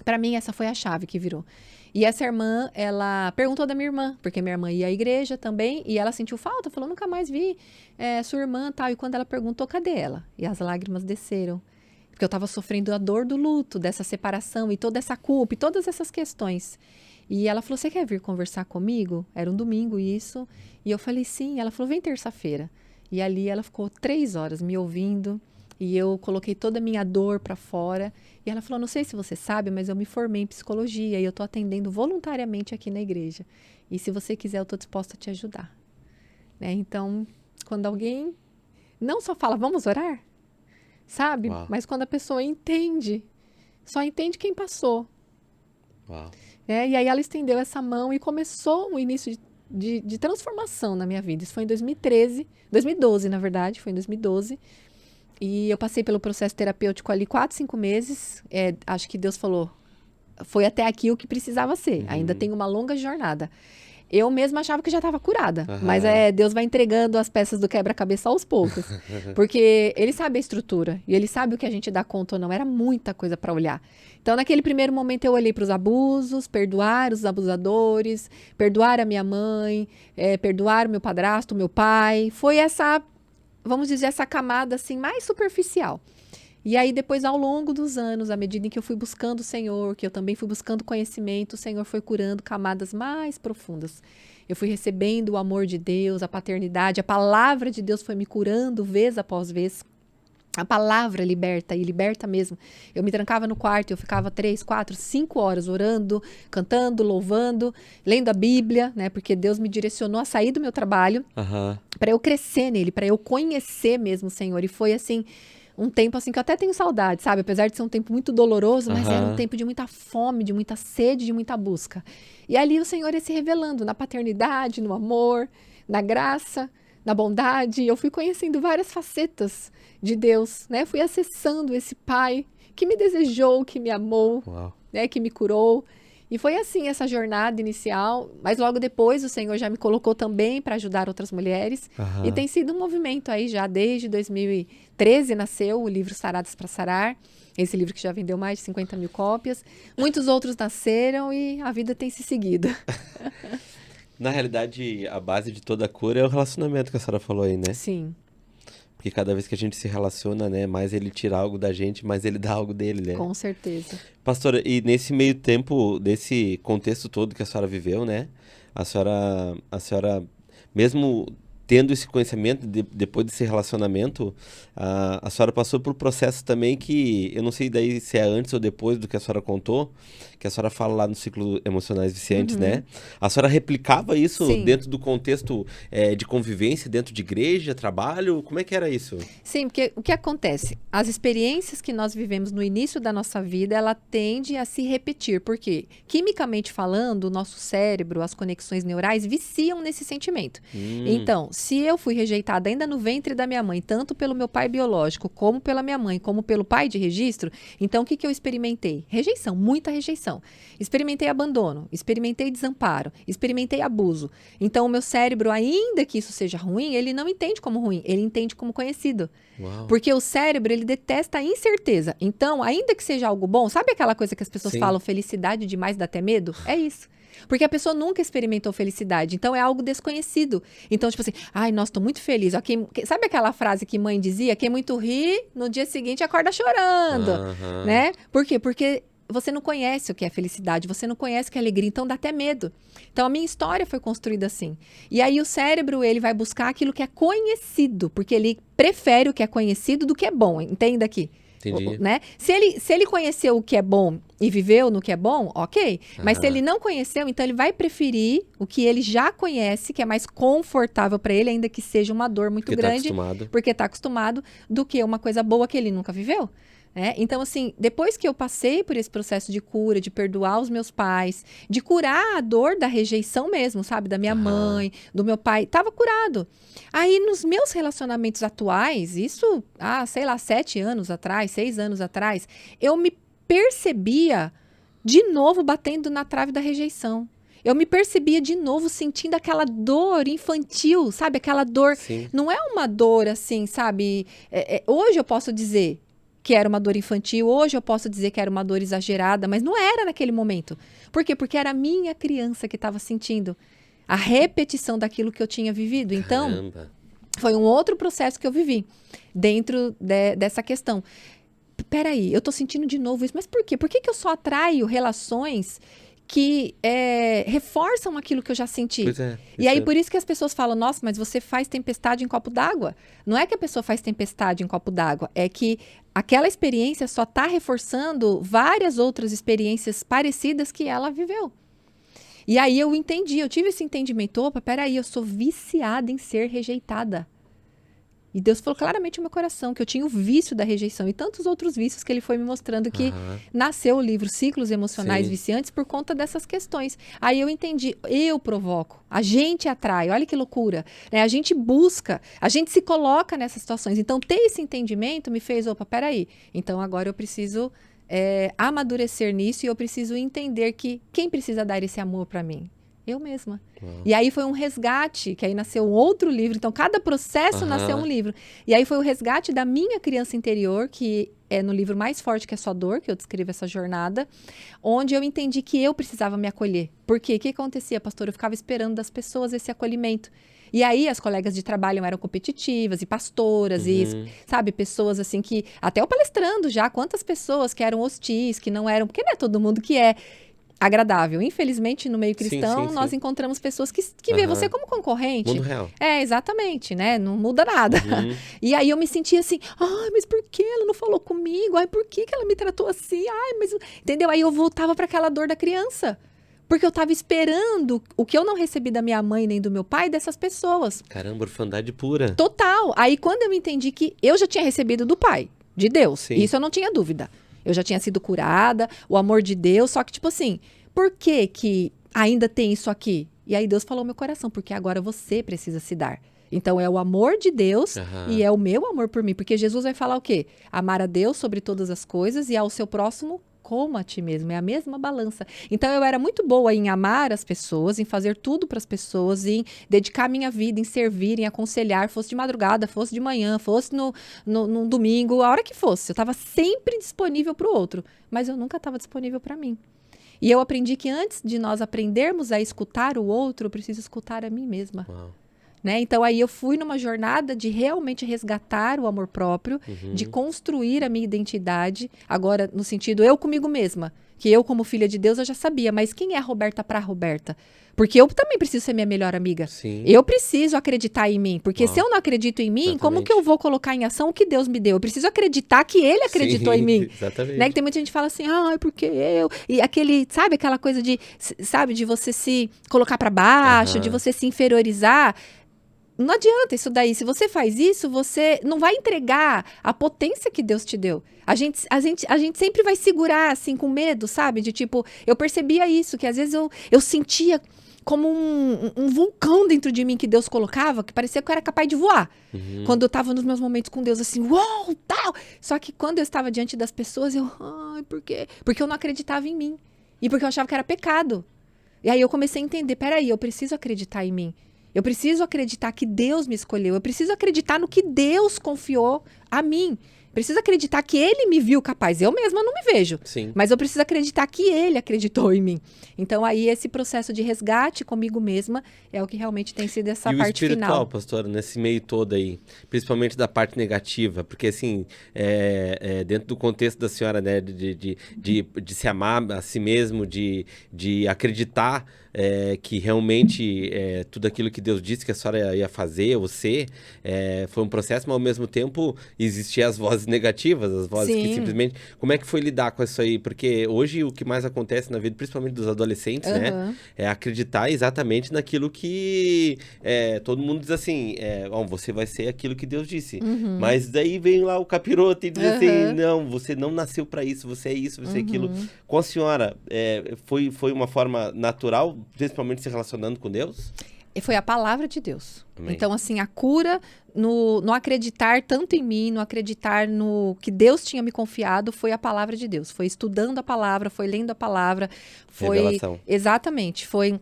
Para mim, essa foi a chave que virou. E essa irmã, ela perguntou da minha irmã, porque minha irmã ia à igreja também, e ela sentiu falta, falou, nunca mais vi sua irmã tal. E quando ela perguntou, cadê ela? E as lágrimas desceram. Porque eu estava sofrendo a dor do luto, dessa separação, e toda essa culpa, e todas essas questões. E ela falou, você quer vir conversar comigo? Era um domingo isso. E eu falei, sim. Ela falou, vem terça-feira. E ali ela ficou 3 horas me ouvindo, e eu coloquei toda a minha dor para fora. E ela falou, não sei se você sabe, mas eu me formei em psicologia e eu estou atendendo voluntariamente aqui na igreja. E se você quiser, eu estou disposta a te ajudar. Né? Então, quando alguém não só fala, vamos orar, sabe? Uau. Mas quando a pessoa entende, só entende quem passou. Uau. E aí ela estendeu essa mão e começou um início de transformação na minha vida. Isso foi em 2012, na verdade, foi em 2012. E eu passei pelo processo terapêutico ali 4, 5 meses. Acho que Deus falou, foi até aqui o que precisava ser. Ainda tem uma longa jornada. Eu mesma achava que já estava curada. Mas Deus vai entregando as peças do quebra-cabeça aos poucos. Porque Ele sabe a estrutura. E Ele sabe o que a gente dá conta ou não. Era muita coisa para olhar. Então, naquele primeiro momento, eu olhei para os abusos, perdoar os abusadores, perdoar a minha mãe, perdoar o meu padrasto, o meu pai. Foi vamos dizer, essa camada assim mais superficial. E aí depois, ao longo dos anos, à medida em que eu fui buscando o Senhor, que eu também fui buscando conhecimento, o Senhor foi curando camadas mais profundas. Eu fui recebendo o amor de Deus, a paternidade, a palavra de Deus foi me curando vez após vez. A palavra liberta, e liberta mesmo. Eu me trancava no quarto, eu ficava 3, 4, 5 horas orando, cantando, louvando, lendo a Bíblia, né? Porque Deus me direcionou a sair do meu trabalho para eu crescer nele, para eu conhecer mesmo o Senhor. E foi assim, um tempo assim que eu até tenho saudade, sabe? Apesar de ser um tempo muito doloroso, mas era um tempo de muita fome, de muita sede, de muita busca. E ali o Senhor ia se revelando na paternidade, no amor, na graça, na bondade. Eu fui conhecendo várias facetas de Deus, né? Fui acessando esse Pai que me desejou, que me amou, né? Que me curou. E foi assim essa jornada inicial, mas logo depois o Senhor já me colocou também para ajudar outras mulheres. E tem sido um movimento aí já desde 2013 nasceu o livro Saradas para Sarar, esse livro que já vendeu mais de 50 mil cópias. Muitos outros nasceram e a vida tem se seguido. Na realidade, a base de toda a cura é o relacionamento que a senhora falou aí, né? Sim. Porque cada vez que a gente se relaciona, né, mais ele tira algo da gente, mais ele dá algo dele, né? Com certeza. Pastora, e nesse meio tempo, desse contexto todo que a senhora viveu, né? A senhora mesmo tendo esse conhecimento, depois desse relacionamento, a senhora passou por um processo também que, eu não sei daí se é antes ou depois do que a senhora contou, que a senhora fala lá no ciclo Emocionais Viciantes, né? A senhora replicava isso dentro do contexto de convivência, dentro de igreja, trabalho? Como é que era isso? Sim, porque o que acontece? As experiências que nós vivemos no início da nossa vida, ela tende a se repetir, porque quimicamente falando, o nosso cérebro, as conexões neurais viciam nesse sentimento. Então, se eu fui rejeitada ainda no ventre da minha mãe, tanto pelo meu pai biológico, como pela minha mãe, como pelo pai de registro, então o que eu experimentei? Rejeição, muita rejeição. Experimentei abandono, experimentei desamparo, experimentei abuso. Então o meu cérebro, ainda que isso seja ruim, ele não entende como ruim, ele entende como conhecido. Uau. Porque o cérebro, ele detesta a incerteza. Então, ainda que seja algo bom, sabe aquela coisa que as pessoas falam, felicidade demais dá até medo? É isso. Porque a pessoa nunca experimentou felicidade, então é algo desconhecido. Então, tipo assim, ai, nossa, tô muito feliz. Sabe aquela frase que mãe dizia? Quem muito ri, no dia seguinte acorda chorando, né? Por quê? Porque você não conhece o que é felicidade, você não conhece o que é alegria, então dá até medo. Então, a minha história foi construída assim. E aí, o cérebro, ele vai buscar aquilo que é conhecido, porque ele prefere o que é conhecido do que é bom, entenda aqui. Entendi. Né? Se ele conheceu o que é bom e viveu no que é bom, ok. Mas se ele não conheceu, então ele vai preferir o que ele já conhece, que é mais confortável para ele, ainda que seja uma dor muito grande, porque está acostumado, do que uma coisa boa que ele nunca viveu. Né? Então, assim, depois que eu passei por esse processo de cura, de perdoar os meus pais, de curar a dor da rejeição mesmo, sabe? Da minha mãe, do meu pai, estava curado. Aí, nos meus relacionamentos atuais, isso, sei lá, 7 anos atrás, 6 anos atrás, eu me percebia de novo batendo na trave da rejeição. Eu me percebia de novo sentindo aquela dor infantil, sabe? Aquela dor, não é uma dor assim, sabe? Hoje eu posso dizer que era uma dor infantil, hoje eu posso dizer que era uma dor exagerada, mas não era naquele momento. Por quê? Porque era a minha criança que estava sentindo a repetição daquilo que eu tinha vivido. Então, foi um outro processo que eu vivi dentro dessa questão. Peraí, eu tô sentindo de novo isso, mas por quê? Por que eu só atraio relações que reforçam aquilo que eu já senti? E aí, por isso que as pessoas falam, nossa, mas você faz tempestade em copo d'água. Não é que a pessoa faz tempestade em copo d'água, é que aquela experiência só está reforçando várias outras experiências parecidas que ela viveu. E aí eu entendi, eu tive esse entendimento, opa, peraí, eu sou viciada em ser rejeitada. E Deus falou claramente no meu coração que eu tinha o vício da rejeição e tantos outros vícios que ele foi me mostrando que nasceu o livro Ciclos Emocionais Viciantes por conta dessas questões. Aí eu entendi, eu provoco, a gente atrai, olha que loucura. Né? A gente busca, a gente se coloca nessas situações. Então ter esse entendimento me fez, opa, peraí, então agora eu preciso amadurecer nisso e eu preciso entender que quem precisa dar esse amor para mim? Eu mesma. E aí foi um resgate, que aí nasceu um outro livro. Então, cada processo nasceu um livro. E aí foi o resgate da minha criança interior, que é no livro Mais Forte que a Sua Dor, que eu descrevo essa jornada, onde eu entendi que eu precisava me acolher. Por quê? O que acontecia, pastor? Eu ficava esperando das pessoas esse acolhimento. E aí as colegas de trabalho eram competitivas e pastoras e, sabe, pessoas assim que... Até eu palestrando já, quantas pessoas que eram hostis, que não eram... Porque não é todo mundo que é agradável. Infelizmente, no meio cristão, nós encontramos pessoas que vê você como concorrente. Mundo real. Exatamente, né? Não muda nada. E aí eu me sentia assim, mas por que ela não falou comigo? Por que ela me tratou assim? Mas... Entendeu? Aí eu voltava para aquela dor da criança. Porque eu estava esperando o que eu não recebi da minha mãe nem do meu pai dessas pessoas. Caramba, orfandade pura. Total. Aí quando eu entendi que eu já tinha recebido do pai, de Deus, isso eu não tinha dúvida. Eu já tinha sido curada, o amor de Deus, só que tipo assim, por que ainda tem isso aqui? E aí Deus falou no meu coração, porque agora você precisa se dar. Então é o amor de Deus e é o meu amor por mim, porque Jesus vai falar o quê? Amar a Deus sobre todas as coisas e ao seu próximo como a ti mesmo, é a mesma balança. Então eu era muito boa em amar as pessoas, em fazer tudo para as pessoas, em dedicar minha vida, em servir, em aconselhar, fosse de madrugada, fosse de manhã, fosse no domingo, a hora que fosse. Eu estava sempre disponível para o outro, mas eu nunca estava disponível para mim. E eu aprendi que antes de nós aprendermos a escutar o outro, eu preciso escutar a mim mesma. Né? Então, aí eu fui numa jornada de realmente resgatar o amor próprio, de construir a minha identidade, agora no sentido eu comigo mesma, que eu como filha de Deus eu já sabia, mas quem é a Roberta para a Roberta? Porque eu também preciso ser minha melhor amiga. Eu preciso acreditar em mim, porque se eu não acredito em mim, como que eu vou colocar em ação o que Deus me deu? Eu preciso acreditar que Ele acreditou em mim. Exatamente. Né? Que tem muita gente que fala assim, porque eu... E aquele, sabe, aquela coisa de, sabe, de você se colocar para baixo, de você se inferiorizar. Não adianta isso daí. Se você faz isso, você não vai entregar a potência que Deus te deu. A gente sempre vai segurar, assim, com medo, sabe? De tipo, eu percebia isso, que às vezes eu sentia como um vulcão dentro de mim que Deus colocava, que parecia que eu era capaz de voar. Quando eu estava nos meus momentos com Deus, assim, uou, tal. Só que quando eu estava diante das pessoas, por quê? Porque eu não acreditava em mim. E porque eu achava que era pecado. E aí eu comecei a entender, peraí, eu preciso acreditar em mim. Eu preciso acreditar que Deus me escolheu. Eu preciso acreditar no que Deus confiou a mim. Preciso acreditar que Ele me viu capaz. Eu mesma não me vejo. Mas eu preciso acreditar que Ele acreditou em mim. Então, aí, esse processo de resgate comigo mesma é o que realmente tem sido essa parte final. E o espiritual, pastora, nesse meio todo aí, principalmente da parte negativa, porque, assim, dentro do contexto da senhora, né, de se amar a si mesmo, de acreditar que realmente tudo aquilo que Deus disse que a senhora ia fazer ou ser, foi um processo, mas ao mesmo tempo existiam as vozes negativas, as vozes que simplesmente... Como é que foi lidar com isso aí? Porque hoje o que mais acontece na vida, principalmente dos adolescentes, né? É acreditar exatamente naquilo que todo mundo diz assim, você vai ser aquilo que Deus disse. Mas daí vem lá o capiroto e diz assim, não, você não nasceu para isso, você é isso, você é aquilo. Com a senhora, foi uma forma natural, principalmente se relacionando com Deus? Foi a palavra de Deus. Amém. Então, assim, a cura no acreditar tanto em mim, no acreditar no que Deus tinha me confiado, foi a palavra de Deus. Foi estudando a palavra, foi lendo a palavra, foi... Revelação. Exatamente, foi...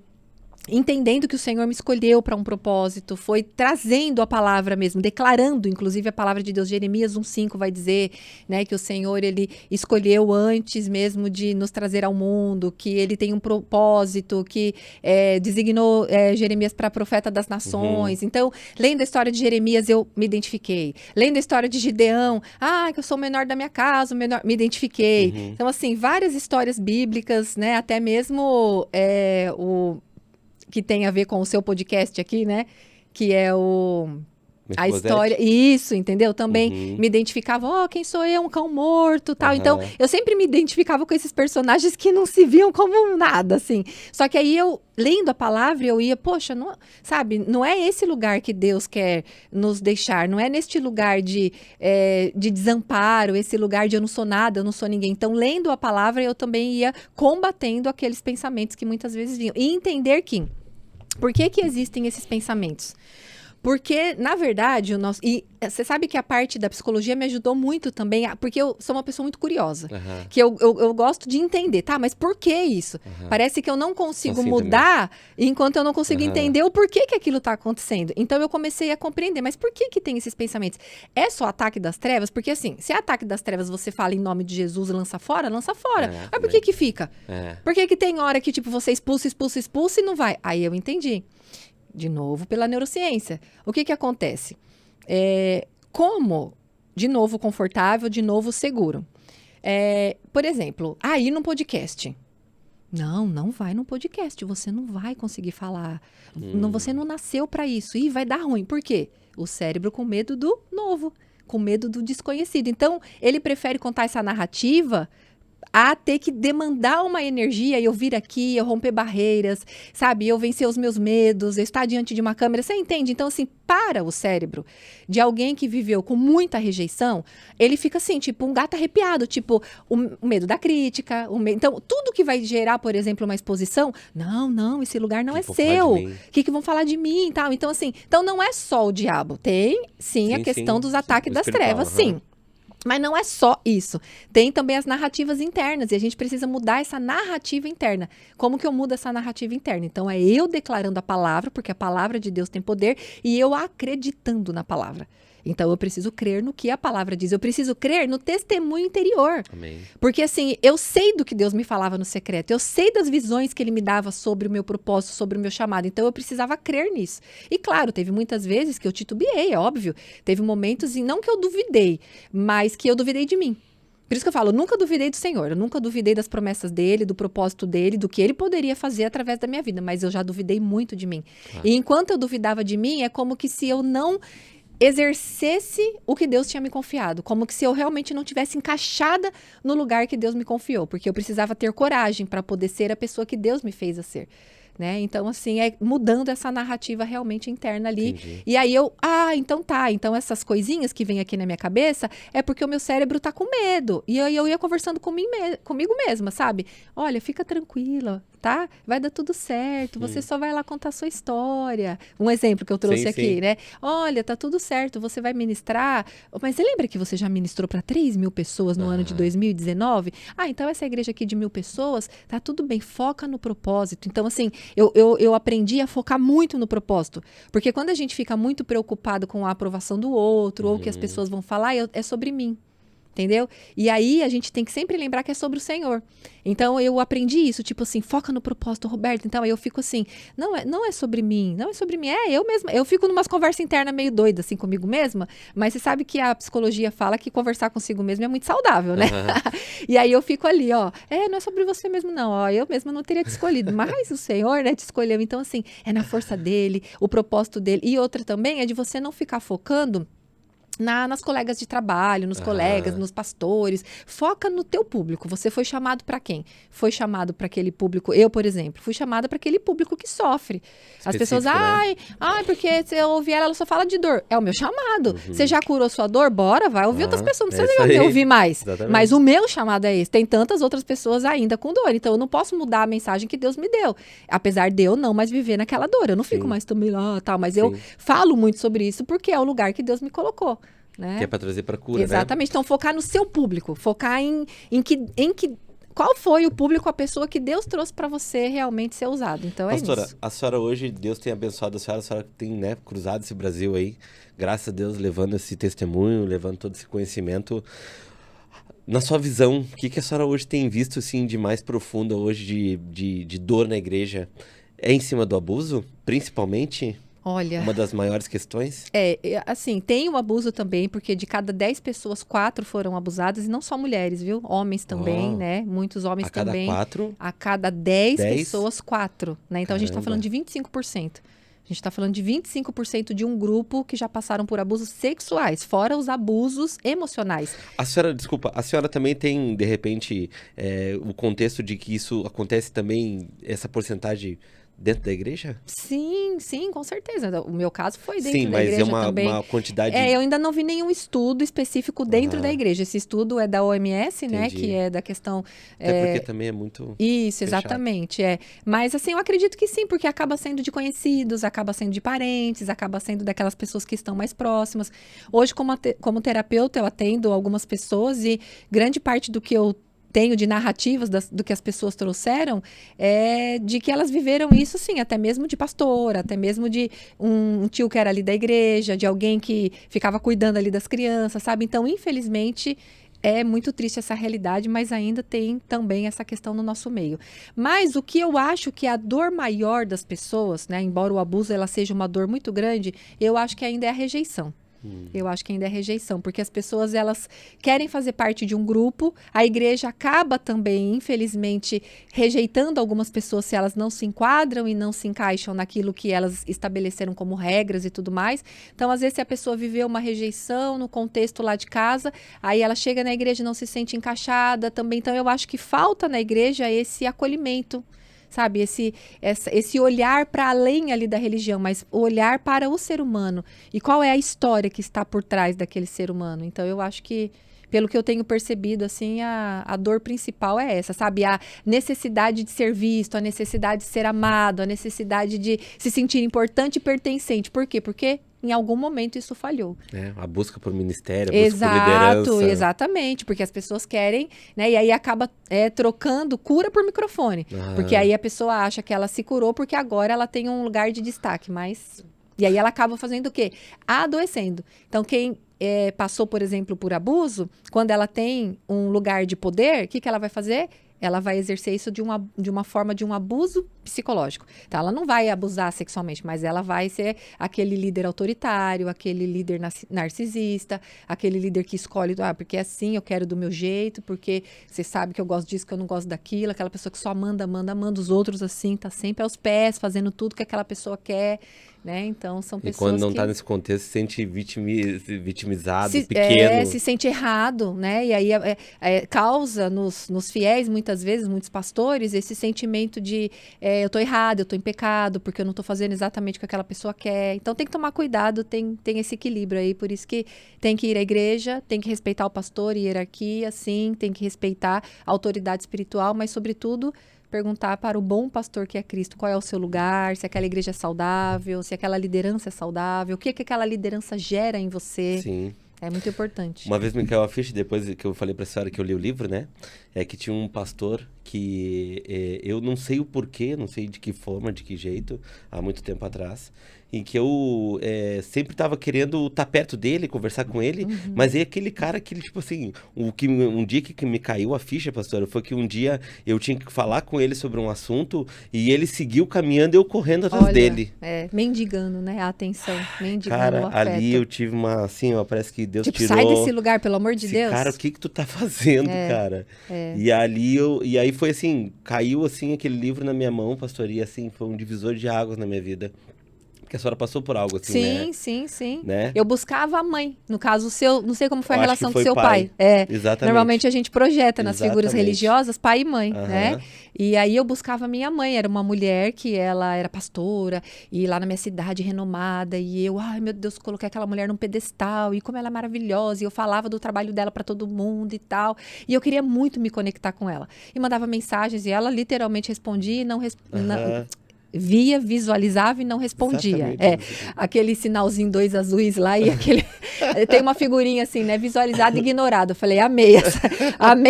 entendendo que o Senhor me escolheu para um propósito, foi trazendo a palavra mesmo, declarando, inclusive a palavra de Deus. Jeremias 1:5 vai dizer, né, que o Senhor, ele escolheu antes mesmo de nos trazer ao mundo, que ele tem um propósito, que designou Jeremias para profeta das nações. Então, lendo a história de Jeremias, eu me identifiquei. Lendo a história de Gideão, que eu sou o menor da minha casa, me identifiquei. Então, assim, várias histórias bíblicas, né, até mesmo que tem a ver com o seu podcast aqui, né? Que é a história... Isso, entendeu? Também me identificava, quem sou eu? Um cão morto, tal. Então, eu sempre me identificava com esses personagens que não se viam como nada, assim. Só que aí eu, lendo a palavra, eu ia, poxa, não, sabe? Não é esse lugar que Deus quer nos deixar. Não é neste lugar de desamparo, esse lugar de eu não sou nada, eu não sou ninguém. Então, lendo a palavra, eu também ia combatendo aqueles pensamentos que muitas vezes vinham. E entender que... Por que existem esses pensamentos? Porque, na verdade, e você sabe que a parte da psicologia me ajudou muito também, porque eu sou uma pessoa muito curiosa. Que eu gosto de entender, tá? Mas por que isso? Parece que eu não consigo mudar enquanto eu não consigo entender o porquê que aquilo está acontecendo. Então, eu comecei a compreender, mas por que tem esses pensamentos? É só ataque das trevas? Porque, assim, se é ataque das trevas, você fala em nome de Jesus e lança fora, lança fora. Mas por que fica? Por que tem hora que, tipo, você expulsa e não vai? Aí eu entendi. De novo, pela neurociência. O que acontece? Como, de novo, confortável, de novo, seguro. Por exemplo, ir num podcast. Não vai num podcast. Você não vai conseguir falar. Você não nasceu para isso. E vai dar ruim. Por quê? O cérebro com medo do novo, com medo do desconhecido. Então, ele prefere contar essa narrativa a ter que demandar uma energia, eu vir aqui, eu romper barreiras, sabe? Eu vencer os meus medos, eu estar diante de uma câmera, você entende? Então, assim, para o cérebro de alguém que viveu com muita rejeição, ele fica assim, tipo, um gato arrepiado, tipo, o medo da crítica, então, tudo que vai gerar, por exemplo, uma exposição, não, esse lugar não é seu, o que vão falar de mim e tal, então, assim, não é só o diabo, tem, sim, a questão dos ataques das trevas, sim. Mas não é só isso. Tem também as narrativas internas. E a gente precisa mudar essa narrativa interna. Como que eu mudo essa narrativa interna? Então, é eu declarando a palavra, porque a palavra de Deus tem poder, e eu acreditando na palavra. Então, eu preciso crer no que a palavra diz. Eu preciso crer no testemunho interior. Amém. Porque, assim, eu sei do que Deus me falava no secreto. Eu sei das visões que Ele me dava sobre o meu propósito, sobre o meu chamado. Então, eu precisava crer nisso. E, claro, teve muitas vezes que eu titubeei, é óbvio. Teve momentos, e não que eu duvidei, mas que eu duvidei de mim. Por isso que eu falo, eu nunca duvidei do Senhor. Eu nunca duvidei das promessas dele, do propósito dele, do que Ele poderia fazer através da minha vida. Mas eu já duvidei muito de mim. E enquanto eu duvidava de mim, é como que se eu não exercesse o que Deus tinha me confiado, como que se eu realmente não tivesse encaixada no lugar que Deus me confiou, porque eu precisava ter coragem para poder ser a pessoa que Deus me fez a ser. Né? Então, assim, mudando essa narrativa realmente interna ali. Entendi. E aí então tá. Então, essas coisinhas que vêm aqui na minha cabeça é porque o meu cérebro tá com medo. E aí eu ia conversando comigo mesma, sabe? Olha, fica tranquila, tá? Vai dar tudo certo. Você só vai lá contar a sua história. Um exemplo que eu trouxe aqui, né? Olha, tá tudo certo, você vai ministrar. Mas você lembra que você já ministrou para 3.000 pessoas no ano de 2019? Então essa igreja aqui de 1.000 pessoas, tá tudo bem, foca no propósito. Então, assim, eu aprendi a focar muito no propósito. Porque quando a gente fica muito preocupado com a aprovação do outro, ou o que as pessoas vão falar, é sobre mim. Entendeu? E aí a gente tem que sempre lembrar que é sobre o Senhor. Então eu aprendi isso, tipo assim, foca no propósito, Roberto. Então aí eu fico assim, não é sobre mim, não é sobre mim, é eu mesma. Eu fico numas conversas internas meio doidas assim comigo mesma, mas você sabe que a psicologia fala que conversar consigo mesmo é muito saudável, né? E aí eu fico ali, não é sobre você mesmo não, eu mesma não teria te escolhido, mas o Senhor, né, te escolheu. Então assim, é na força dele, o propósito dele. E outra também é de você não ficar focando nas colegas de trabalho, nos colegas, nos pastores. Foca no teu público. Você foi chamado para quem? Foi chamado para aquele público. Eu, por exemplo, fui chamada para aquele público que sofre. As pessoas, porque se eu ouvir ela só fala de dor. É o meu chamado. Você já curou sua dor? Bora, vai ouvir outras pessoas. Não precisa ouvir mais. Exatamente. Mas o meu chamado é esse. Tem tantas outras pessoas ainda com dor. Então, eu não posso mudar a mensagem que Deus me deu. Apesar de eu não mais viver naquela dor. Eu não fico mais também lá, tal. Mas eu falo muito sobre isso porque é o lugar que Deus me colocou. Né? Que é para trazer para cura, Exatamente. Né? Então, focar no seu público. Focar em que qual foi o público, a pessoa que Deus trouxe para você realmente ser usado. Então, Pastora, isso. A senhora hoje, Deus tem abençoado a senhora tem, né, cruzado esse Brasil aí, graças a Deus, levando esse testemunho, levando todo esse conhecimento. Na sua visão, o que a senhora hoje tem visto, assim, de mais profundo hoje de dor na igreja? É em cima do abuso, principalmente? Olha, uma das maiores questões? Assim, tem o abuso também, porque de cada 10 pessoas, 4 foram abusadas, e não só mulheres, viu? Homens também, né? Muitos homens também. A cada 10 pessoas, 4, né? Então, a gente está falando de 25%. A gente está falando de 25% de um grupo que já passaram por abusos sexuais, fora os abusos emocionais. A senhora também tem, de repente, o contexto de que isso acontece também, essa porcentagem dentro da igreja? Sim, com certeza. O meu caso foi dentro da igreja também. Sim, mas é uma quantidade... eu ainda não vi nenhum estudo específico dentro da igreja. Esse estudo é da OMS, né? Que é da questão... Até porque também é muito Isso, fechado. Exatamente. Mas, assim, eu acredito que sim, porque acaba sendo de conhecidos, acaba sendo de parentes, acaba sendo daquelas pessoas que estão mais próximas. Hoje, como terapeuta, eu atendo algumas pessoas e grande parte do que eu tenho de narrativas do que as pessoas trouxeram, de que elas viveram isso, sim, até mesmo de pastor, até mesmo de um tio que era ali da igreja, de alguém que ficava cuidando ali das crianças, sabe? Então, infelizmente, é muito triste essa realidade, mas ainda tem também essa questão no nosso meio. Mas o que eu acho que é a dor maior das pessoas, né, embora o abuso ela seja uma dor muito grande, eu acho que ainda é a rejeição. Eu acho que ainda é rejeição, porque as pessoas, elas querem fazer parte de um grupo, a igreja acaba também, infelizmente, rejeitando algumas pessoas se elas não se enquadram e não se encaixam naquilo que elas estabeleceram como regras e tudo mais. Então, às vezes, se a pessoa viveu uma rejeição no contexto lá de casa, aí ela chega na igreja e não se sente encaixada também. Então, eu acho que falta na igreja esse acolhimento, sabe, esse olhar para além ali da religião, mas o olhar para o ser humano. E qual é a história que está por trás daquele ser humano? Então, eu acho que, pelo que eu tenho percebido, assim, a dor principal é essa, sabe? A necessidade de ser visto, a necessidade de ser amado, a necessidade de se sentir importante e pertencente. Por quê? Porque em algum momento isso falhou. A busca por ministério, a busca por liderança. Exatamente, porque as pessoas querem, né? E aí acaba trocando cura por microfone. Porque aí a pessoa acha que ela se curou porque agora ela tem um lugar de destaque, mas... E aí ela acaba fazendo o quê? Adoecendo. Então, quem passou, por exemplo, por abuso, quando ela tem um lugar de poder, o que ela vai fazer? Ela vai exercer isso de uma forma de um abuso psicológico. Então, ela não vai abusar sexualmente, mas ela vai ser aquele líder autoritário, aquele líder narcisista, aquele líder que escolhe, porque assim, eu quero do meu jeito, porque você sabe que eu gosto disso, que eu não gosto daquilo, aquela pessoa que só manda os outros assim, tá sempre aos pés, fazendo tudo que aquela pessoa quer, né? Então, são pessoas que... E quando não tá nesse contexto, se sente vitimizado, pequeno. Se sente errado, né? E aí causa nos fiéis, muitas vezes, muitos pastores, esse sentimento de eu tô errado, eu tô em pecado, porque eu não tô fazendo exatamente o que aquela pessoa quer. Então, tem que tomar cuidado, tem esse equilíbrio aí. Por isso que tem que ir à igreja, tem que respeitar o pastor e hierarquia, sim, tem que respeitar a autoridade espiritual, mas, sobretudo, perguntar para o bom pastor que é Cristo qual é o seu lugar, se aquela igreja é saudável, se aquela liderança é saudável, o que aquela liderança gera em você. Sim. É muito importante. Uma vez me caiu a ficha, depois que eu falei pra senhora que eu li o livro, né? É que tinha um pastor que eu não sei o porquê, não sei de que forma, de que jeito, há muito tempo atrás, em que eu sempre tava querendo estar perto dele, conversar com ele, mas é aquele cara que, tipo assim, um dia que me caiu a ficha, pastora, foi que um dia eu tinha que falar com ele sobre um assunto e ele seguiu caminhando e eu correndo atrás dele. Mendigando, né? A atenção, mendigando cara, o afeto. Ali eu tive uma, assim, ó, parece que Deus tirou... sai desse lugar, pelo amor de Deus. Cara, o que tu tá fazendo, cara? E aí foi assim, caiu assim aquele livro na minha mão, pastor, e assim, foi um divisor de águas na minha vida. Porque a senhora passou por algo assim, né? Sim. Né? Eu buscava a mãe. No caso, não sei como foi a Eu acho relação que com foi seu pai. Exatamente. Normalmente a gente projeta nas figuras Exatamente. religiosas pai e mãe, Aham. né? E aí eu buscava a minha mãe. Era uma mulher que ela era pastora e lá na minha cidade renomada. E eu, ai meu Deus, coloquei aquela mulher num pedestal e como ela é maravilhosa. E eu falava do trabalho dela para todo mundo e tal. E eu queria muito me conectar com ela. E mandava mensagens e ela literalmente respondia e não Aham. via, visualizava e não respondia. Exatamente. Aquele sinalzinho 2 azuis lá e aquele... Tem uma figurinha assim, né? Visualizado e ignorado. Eu falei, amei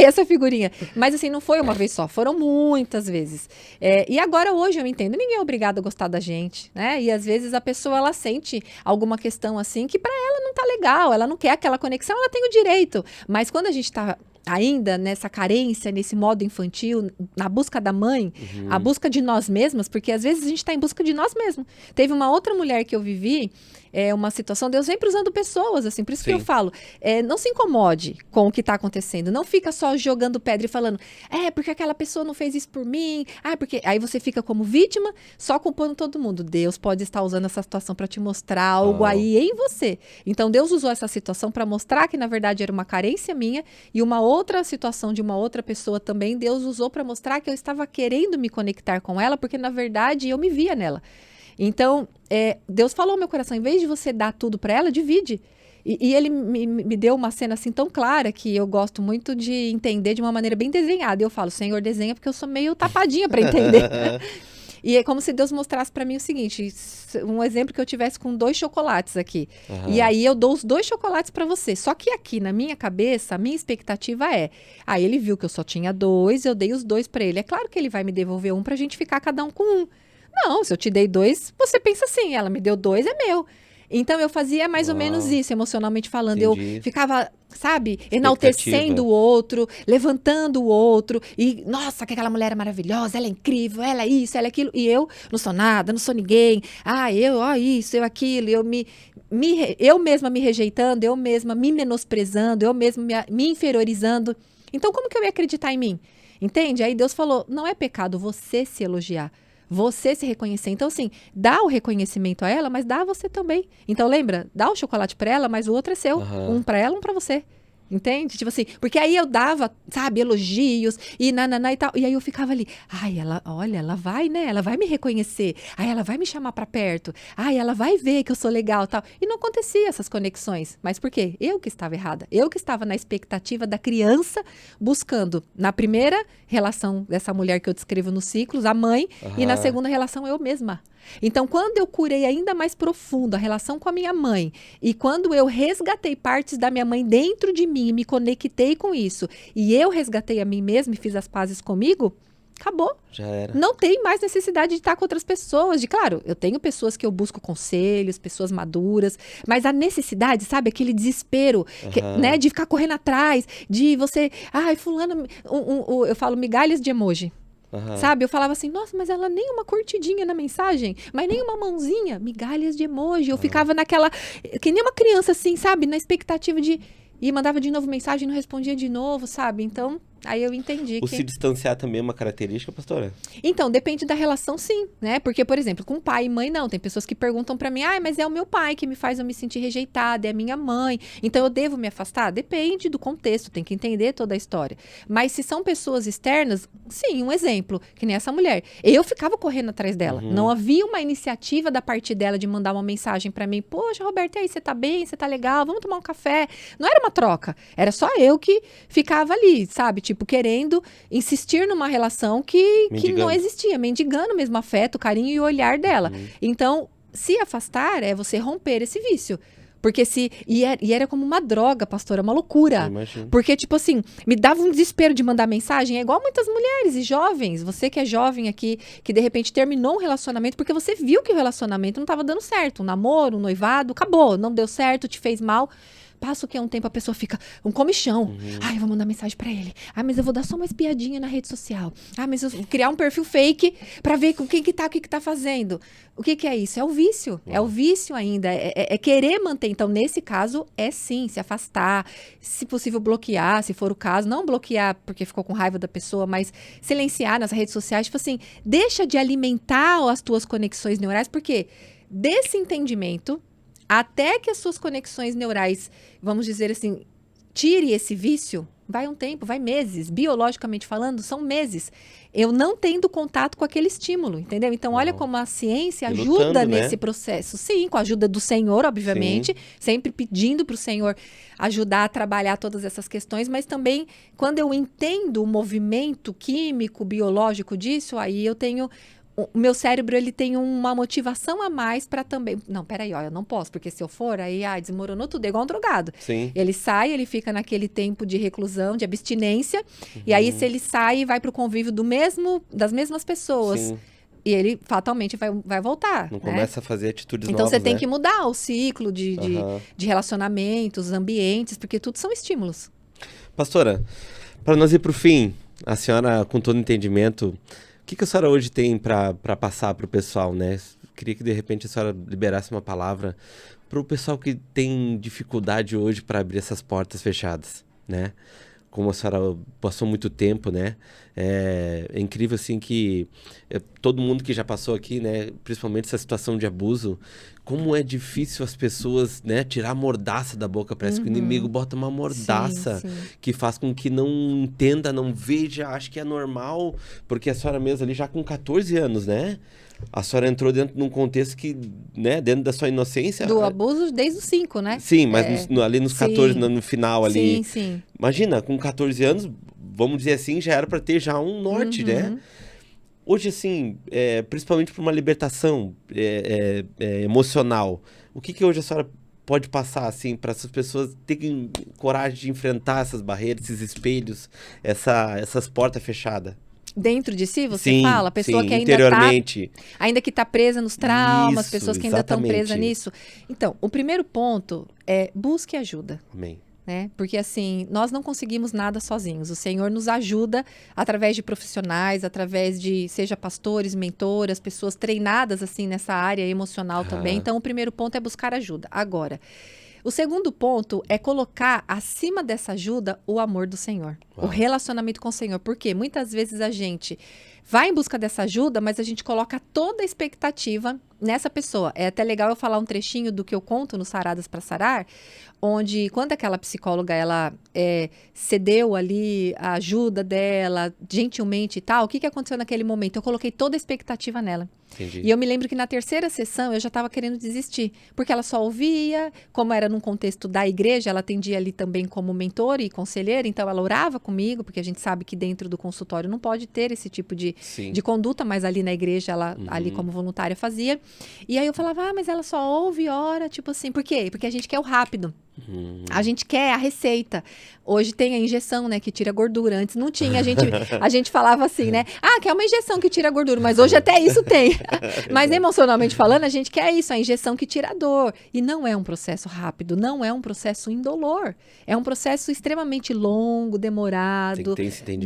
essa figurinha. Mas assim, não foi uma vez só, foram muitas vezes. E agora, hoje, eu entendo, ninguém é obrigado a gostar da gente, né? E às vezes a pessoa, ela sente alguma questão assim que para ela não tá legal, ela não quer aquela conexão, ela tem o direito. Mas quando a gente tá ainda nessa carência, nesse modo infantil, na busca da mãe, a busca de nós mesmas, porque às vezes a gente está em busca de nós mesmos. Teve uma outra mulher que eu vivi, uma situação, Deus sempre usando pessoas, assim, por isso que eu falo, não se incomode com o que está acontecendo, não fica só jogando pedra e falando, porque aquela pessoa não fez isso por mim, porque aí você fica como vítima, só culpando todo mundo. Deus pode estar usando essa situação para te mostrar algo aí em você. Então Deus usou essa situação para mostrar que na verdade era uma carência minha e uma outra situação de uma outra pessoa também, Deus usou para mostrar que eu estava querendo me conectar com ela, porque na verdade eu me via nela. Então, Deus falou ao meu coração, em vez de você dar tudo para ela, divide. E ele me deu uma cena assim tão clara que eu gosto muito de entender de uma maneira bem desenhada. Eu falo, Senhor, desenha, porque eu sou meio tapadinha para entender. E é como se Deus mostrasse para mim o seguinte, um exemplo que eu tivesse com 2 chocolates aqui. E aí eu dou os 2 chocolates para você. Só que aqui na minha cabeça, a minha expectativa aí ele viu que eu só tinha 2, eu dei os 2 para ele. É claro que ele vai me devolver um pra gente ficar cada um com um. Não, se eu te dei 2, você pensa assim, ela me deu 2, é meu. Então, eu fazia mais ou menos isso, emocionalmente falando. Entendi. Eu ficava, sabe, enaltecendo o outro, levantando o outro. E, nossa, que aquela mulher é maravilhosa, ela é incrível, ela é isso, ela é aquilo. E eu não sou nada, não sou ninguém. Isso, eu aquilo. Eu mesma me rejeitando, eu mesma me menosprezando, eu mesma me inferiorizando. Então, como que eu ia acreditar em mim? Entende? Aí Deus falou, não é pecado você se elogiar. Você se reconhecer. Então, assim, dá o reconhecimento a ela, mas dá a você também. Então, lembra? Dá o chocolate pra ela, mas o outro é seu. Um pra ela, um pra você. Entende? Tipo assim, porque aí eu dava, sabe, elogios e e tal. E aí eu ficava ali, ela vai, né? Ela vai me reconhecer. Ela vai me chamar pra perto. Ela vai ver que eu sou legal, tal. E não acontecia essas conexões. Mas por quê? Eu que estava errada. Eu que estava na expectativa da criança buscando, na primeira relação dessa mulher que eu descrevo nos ciclos, a mãe, e na segunda relação eu mesma. Então, quando eu curei ainda mais profundo a relação com a minha mãe e quando eu resgatei partes da minha mãe dentro de mim e me conectei com isso e eu resgatei a mim mesma e fiz as pazes comigo, acabou. Já era. Não tem mais necessidade de estar com outras pessoas. Claro, eu tenho pessoas que eu busco conselhos, pessoas maduras, mas a necessidade, sabe, aquele desespero, né, de ficar correndo atrás, de você, fulano, eu falo migalhas de emoji. Sabe? Eu falava assim, nossa, mas ela nem uma curtidinha na mensagem, mas nem uma mãozinha, migalhas de emoji. Eu ficava naquela, que nem uma criança assim, sabe? Na expectativa de... E mandava de novo mensagem e não respondia de novo, sabe? Então, aí eu entendi que... Se distanciar também é uma característica, pastora? Então, depende da relação, sim, né? Porque, por exemplo, com pai e mãe, não. Tem pessoas que perguntam pra mim, mas é o meu pai que me faz eu me sentir rejeitada, é a minha mãe. Então, eu devo me afastar? Depende do contexto, tem que entender toda a história. Mas se são pessoas externas, sim, um exemplo, que nem essa mulher. Eu ficava correndo atrás dela. Não havia uma iniciativa da parte dela de mandar uma mensagem pra mim. Poxa, Roberta, e aí, você tá bem? Você tá legal? Vamos tomar um café? Não era uma troca. Era só eu que ficava ali, sabe? Tipo, querendo insistir numa relação que não existia, mendigando mesmo afeto, carinho e o olhar dela. Então, se afastar é você romper esse vício. Porque e era como uma droga, pastora, uma loucura. Porque, tipo assim, me dava um desespero de mandar mensagem. É igual muitas mulheres e jovens. Você que é jovem aqui, que de repente terminou um relacionamento porque você viu que o relacionamento não estava dando certo. Um namoro, um noivado, acabou, não deu certo, te fez mal. Passa o que é um tempo, a pessoa fica um comichão. Eu vou mandar mensagem pra ele. Mas eu vou dar só uma espiadinha na rede social. Mas eu vou criar um perfil fake pra ver com quem que tá, o que que tá fazendo. O que que é isso? É o vício. É o vício ainda. É querer manter. Então, nesse caso, é sim, se afastar. Se possível, bloquear, se for o caso. Não bloquear porque ficou com raiva da pessoa, mas silenciar nas redes sociais. Tipo assim, deixa de alimentar as tuas conexões neurais, porque... desse entendimento, até que as suas conexões neurais, vamos dizer assim, tire esse vício, vai um tempo, vai meses. Biologicamente falando, são meses. Eu não tendo contato com aquele estímulo, entendeu? Então, olha como a ciência ajuda nesse processo. Sim, com a ajuda do Senhor, obviamente. Sim. Sempre pedindo para o Senhor ajudar a trabalhar todas essas questões. Mas também, quando eu entendo o movimento químico, biológico disso, aí eu tenho... O meu cérebro, ele tem uma motivação a mais para também... Não, peraí, ó, eu não posso, porque se eu for, aí desmoronou tudo, é igual um drogado. Sim. Ele sai, ele fica naquele tempo de reclusão, de abstinência, e aí se ele sai e vai para o convívio das mesmas pessoas, sim, e ele fatalmente vai voltar. Não começa a fazer atitudes então, novas, você tem que mudar o ciclo de relacionamentos, ambientes, porque tudo são estímulos. Pastora, para nós ir para o fim, a senhora, com todo entendimento... O que a senhora hoje tem para passar para o pessoal, né? Queria que, de repente, a senhora liberasse uma palavra para o pessoal que tem dificuldade hoje para abrir essas portas fechadas, né? Como a senhora passou muito tempo, né? É incrível, assim, que todo mundo que já passou aqui, né? Principalmente essa situação de abuso, como é difícil as pessoas, né? Tirar a mordaça da boca. Parece que o inimigo bota uma mordaça que faz com que não entenda, não veja, ache que é normal. Porque a senhora mesmo ali já com 14 anos, né? A senhora entrou dentro de um contexto que, né, dentro da sua inocência... Do abuso desde os 5, né? Sim, mas ali nos 14, no final ali... Sim, sim. Imagina, com 14 anos, vamos dizer assim, já era para ter já um norte, né? Hoje, assim, principalmente por uma libertação emocional, o que hoje a senhora pode passar, assim, para essas pessoas terem coragem de enfrentar essas barreiras, esses espelhos, essas portas fechadas? Dentro de si, você fala? A pessoa que ainda que está presa nos traumas, pessoas que ainda estão presas nisso. Então, o primeiro ponto é busque ajuda. Amém. Né? Porque assim, nós não conseguimos nada sozinhos. O Senhor nos ajuda através de profissionais, através de, seja pastores, mentoras, pessoas treinadas assim nessa área emocional também. Então, o primeiro ponto é buscar ajuda. Agora, o segundo ponto é colocar acima dessa ajuda o amor do Senhor, o relacionamento com o Senhor. Porque muitas vezes a gente vai em busca dessa ajuda, mas a gente coloca toda a expectativa nessa pessoa. É até legal eu falar um trechinho do que eu conto no Saradas para Sarar, onde quando aquela psicóloga ela cedeu ali a ajuda dela, gentilmente e tal, o que aconteceu naquele momento? Eu coloquei toda a expectativa nela. Entendi. E eu me lembro que na terceira sessão eu já estava querendo desistir, porque ela só ouvia, como era num contexto da igreja, ela atendia ali também como mentora e conselheira, então ela orava comigo, porque a gente sabe que dentro do consultório não pode ter esse tipo de conduta, mas ali na igreja, ela ali como voluntária fazia. E aí eu falava, mas ela só ouve e ora, tipo assim, por quê? Porque a gente quer o rápido. A gente quer a receita. Hoje tem a injeção, né, que tira gordura. Antes não tinha, a gente falava assim, né? Quer uma injeção que tira gordura, mas hoje até isso tem. Mas emocionalmente falando, a gente quer isso, a injeção que tira a dor. E não é um processo rápido, não é um processo indolor. É um processo extremamente longo, demorado,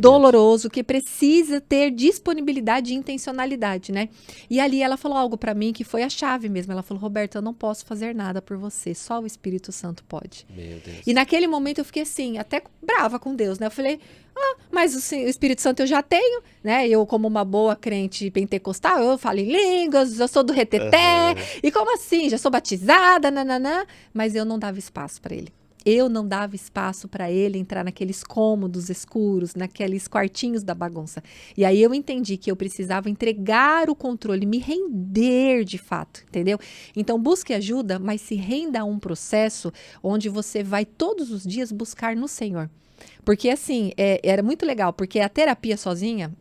doloroso, que precisa ter disponibilidade e intencionalidade, né? E ali ela falou algo pra mim que foi a chave mesmo. Ela falou, Roberta, eu não posso fazer nada por você, só o Espírito Santo pode. Meu Deus. E naquele momento eu fiquei assim, até brava com Deus, né? Eu falei, mas o Espírito Santo eu já tenho, né? Eu, como uma boa crente pentecostal, eu falo em línguas, eu sou do reteté, e como assim? Já sou batizada, nananã. Mas eu não dava espaço para ele. Eu não dava espaço para ele entrar naqueles cômodos escuros, naqueles quartinhos da bagunça. E aí eu entendi que eu precisava entregar o controle, me render de fato, entendeu? Então busque ajuda, mas se renda a um processo onde você vai todos os dias buscar no Senhor. Porque assim, era muito legal, porque a terapia sozinha,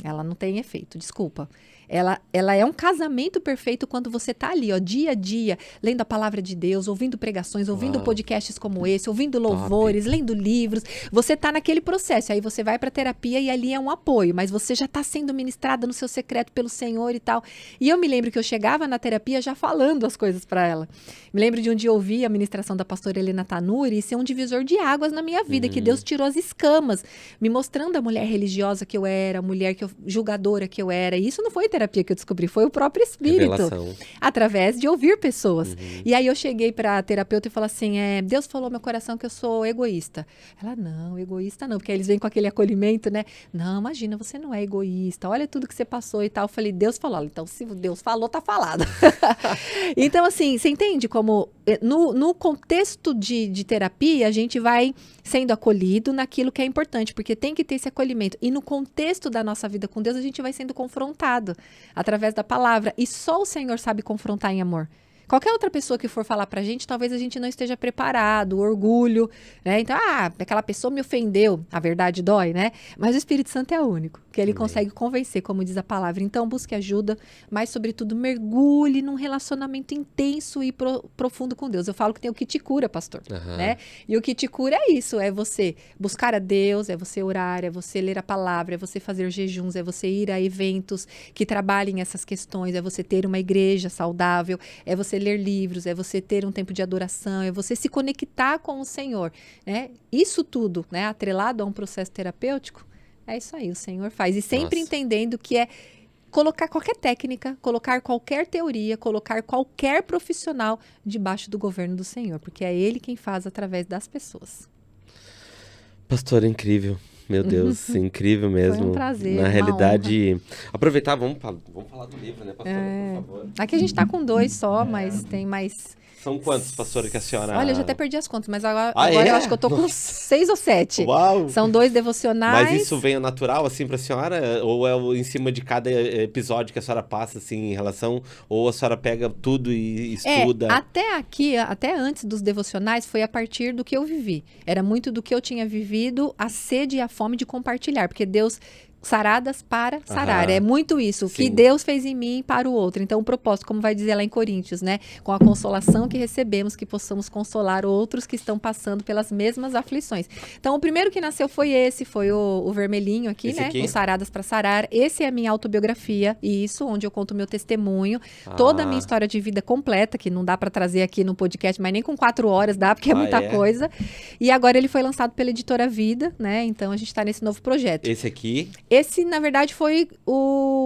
ela não tem efeito, desculpa. Ela é um casamento perfeito quando você está ali, ó, dia a dia, lendo a palavra de Deus, ouvindo pregações, ouvindo podcasts como esse, ouvindo louvores, lendo livros. Você está naquele processo, aí você vai para a terapia e ali é um apoio, mas você já está sendo ministrada no seu secreto pelo Senhor e tal. E eu me lembro que eu chegava na terapia já falando as coisas para ela. Me lembro de um dia ouvir a ministração da pastora Helena Tanuri e ser um divisor de águas na minha vida, que Deus tirou as escamas, me mostrando a mulher religiosa que eu era, a mulher julgadora que eu era. E isso não foi terapia. terapia que eu descobri foi o próprio Espírito. Revelação. Através de ouvir pessoas. E aí eu cheguei para a terapeuta e falei assim, Deus falou no meu coração que eu sou egoísta. Ela, não, egoísta não, porque aí eles vêm com aquele acolhimento, né? Não, imagina, você não é egoísta, olha tudo que você passou e tal. Eu falei, Deus falou, então se Deus falou, tá falado. Então assim, você entende como no contexto de terapia, a gente vai sendo acolhido naquilo que é importante, porque tem que ter esse acolhimento. E no contexto da nossa vida com Deus, a gente vai sendo confrontado através da palavra. E só o Senhor sabe confrontar em amor. Qualquer outra pessoa que for falar pra gente, talvez a gente não esteja preparado, orgulho, né? Então, aquela pessoa me ofendeu, a verdade dói, né? Mas o Espírito Santo é o único, que ele consegue convencer, como diz a palavra. Então, busque ajuda, mas, sobretudo, mergulhe num relacionamento intenso e profundo com Deus. Eu falo que tem o que te cura, pastor, né? E o que te cura é isso, é você buscar a Deus, é você orar, é você ler a palavra, é você fazer jejuns, é você ir a eventos que trabalhem essas questões, é você ter uma igreja saudável, é você ler livros, é você ter um tempo de adoração, é você se conectar com o Senhor, né? Isso tudo, né, atrelado a um processo terapêutico, é isso aí, o Senhor faz. E sempre entendendo que é colocar qualquer técnica, colocar qualquer teoria, colocar qualquer profissional debaixo do governo do Senhor, porque é Ele quem faz através das pessoas. Pastor, incrível. Meu Deus, incrível mesmo. Foi um prazer, na realidade, aproveitar, vamos falar do livro, né, pastora, por favor. Aqui a gente tá com 2 só, mas tem mais... São quantos, pastora, que a senhora... Olha, eu já até perdi as contas, mas agora eu acho que eu tô com 6 ou 7. Uau! São 2 devocionais. Mas isso veio natural, assim, pra senhora? Ou é em cima de cada episódio que a senhora passa, assim, em relação... Ou a senhora pega tudo e estuda? Até aqui, até antes dos devocionais, foi a partir do que eu vivi. Era muito do que eu tinha vivido, a sede e a fome de compartilhar. Porque Deus... Saradas para sarar, é muito isso, o que Deus fez em mim para o outro. Então o propósito, como vai dizer lá em Coríntios, né, com a consolação que recebemos, que possamos consolar outros que estão passando pelas mesmas aflições. Então o primeiro que nasceu foi o vermelhinho aqui, esse, né, o Saradas para sarar. Esse é a minha autobiografia, isso, onde eu conto o meu testemunho, toda a minha história de vida completa, que não dá para trazer aqui no podcast, mas nem com 4 horas dá, porque é muita coisa. E agora ele foi lançado pela Editora Vida, né, então a gente está nesse novo projeto. Esse aqui? Esse, na verdade, foi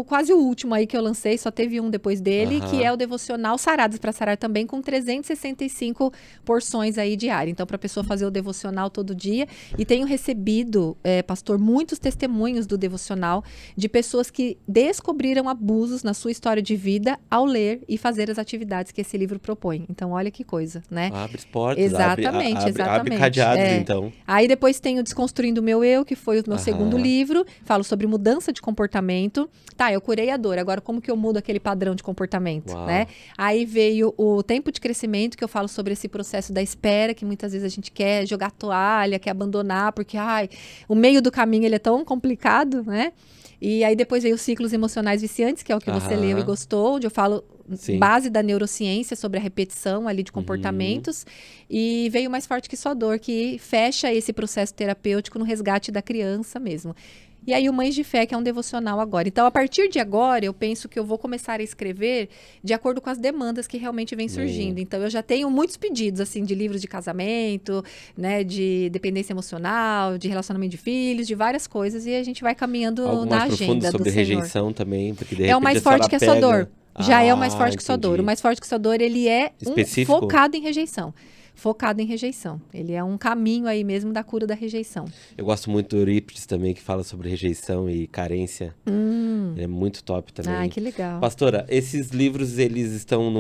quase o último aí que eu lancei, só teve um depois dele, que é o devocional Saradas para Sarar também, com 365 porções aí diárias. Então, para a pessoa fazer o devocional todo dia. E tenho recebido, pastor, muitos testemunhos do devocional de pessoas que descobriram abusos na sua história de vida ao ler e fazer as atividades que esse livro propõe. Então, olha que coisa, né? Abre as portas, exatamente. Abre cadeados, então. Aí depois tem o Desconstruindo o Meu Eu, que foi o meu segundo livro. Falo sobre mudança de comportamento. Tá, eu curei a dor, agora como que eu mudo aquele padrão de comportamento, né? Aí veio o Tempo de Crescimento, que eu falo sobre esse processo da espera, que muitas vezes a gente quer jogar toalha, quer abandonar, porque o meio do caminho ele é tão complicado, né? E aí depois veio os Ciclos Emocionais Viciantes, que é o que você leu e gostou, onde eu falo base da neurociência sobre a repetição ali de comportamentos. E veio Mais Forte Que Só Dor, que fecha esse processo terapêutico no resgate da criança mesmo. E aí o Mães de Fé, que é um devocional agora. Então, a partir de agora, eu penso que eu vou começar a escrever de acordo com as demandas que realmente vêm surgindo. Então, eu já tenho muitos pedidos, assim, de livros de casamento, né, de dependência emocional, de relacionamento de filhos, de várias coisas. E a gente vai caminhando na agenda do Senhor. Sobre rejeição também, porque de repente é o Mais Forte Que Só Dor. Já é o Mais Forte Que Só Dor. O Mais Forte Que Só Dor, ele é focado em rejeição. Focado em rejeição. Ele é um caminho aí mesmo da cura da rejeição. Eu gosto muito do Eurípides também, que fala sobre rejeição e carência. Ele é muito top também. Ai, que legal. Pastora, esses livros, eles estão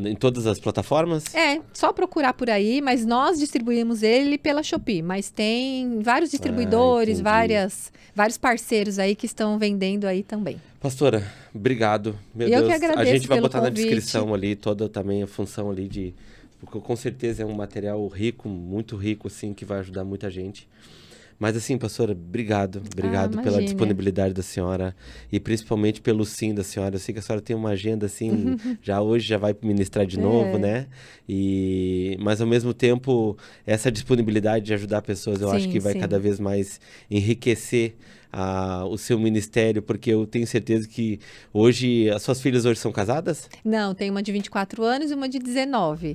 em todas as plataformas? Só procurar por aí, mas nós distribuímos ele pela Shopee. Mas tem vários distribuidores, vários parceiros aí que estão vendendo aí também. Pastora, obrigado. Meu Deus, que agradeço. A gente vai botar convite. Na descrição ali toda também a função ali porque com certeza é um material rico, muito rico, assim, que vai ajudar muita gente. Mas assim, pastora, obrigado pela disponibilidade da senhora e principalmente pelo sim da senhora. Eu sei que a senhora tem uma agenda, assim, hoje já vai ministrar de novo, né? Mas ao mesmo tempo, essa disponibilidade de ajudar pessoas, eu acho que vai cada vez mais enriquecer o seu ministério, porque eu tenho certeza que hoje, as suas filhas hoje são casadas? Não, tem uma de 24 anos e uma de 19.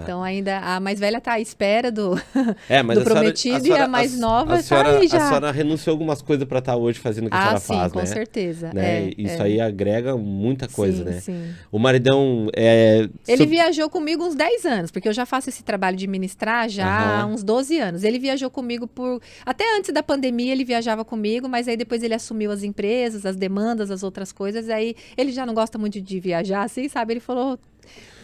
Então ainda a mais velha está à espera do prometido e a mais nova tá aí já. A senhora renunciou algumas coisas para estar hoje fazendo o que a senhora faz, com certeza. Né? Isso aí agrega muita coisa, né? Sim. O maridão... Ele viajou comigo uns 10 anos, porque eu já faço esse trabalho de ministrar já há uns 12 anos. Ele viajou comigo até antes da pandemia ele viajava comigo, mas aí depois ele assumiu as empresas, as demandas, as outras coisas, aí ele já não gosta muito de viajar, assim, sabe? Ele falou...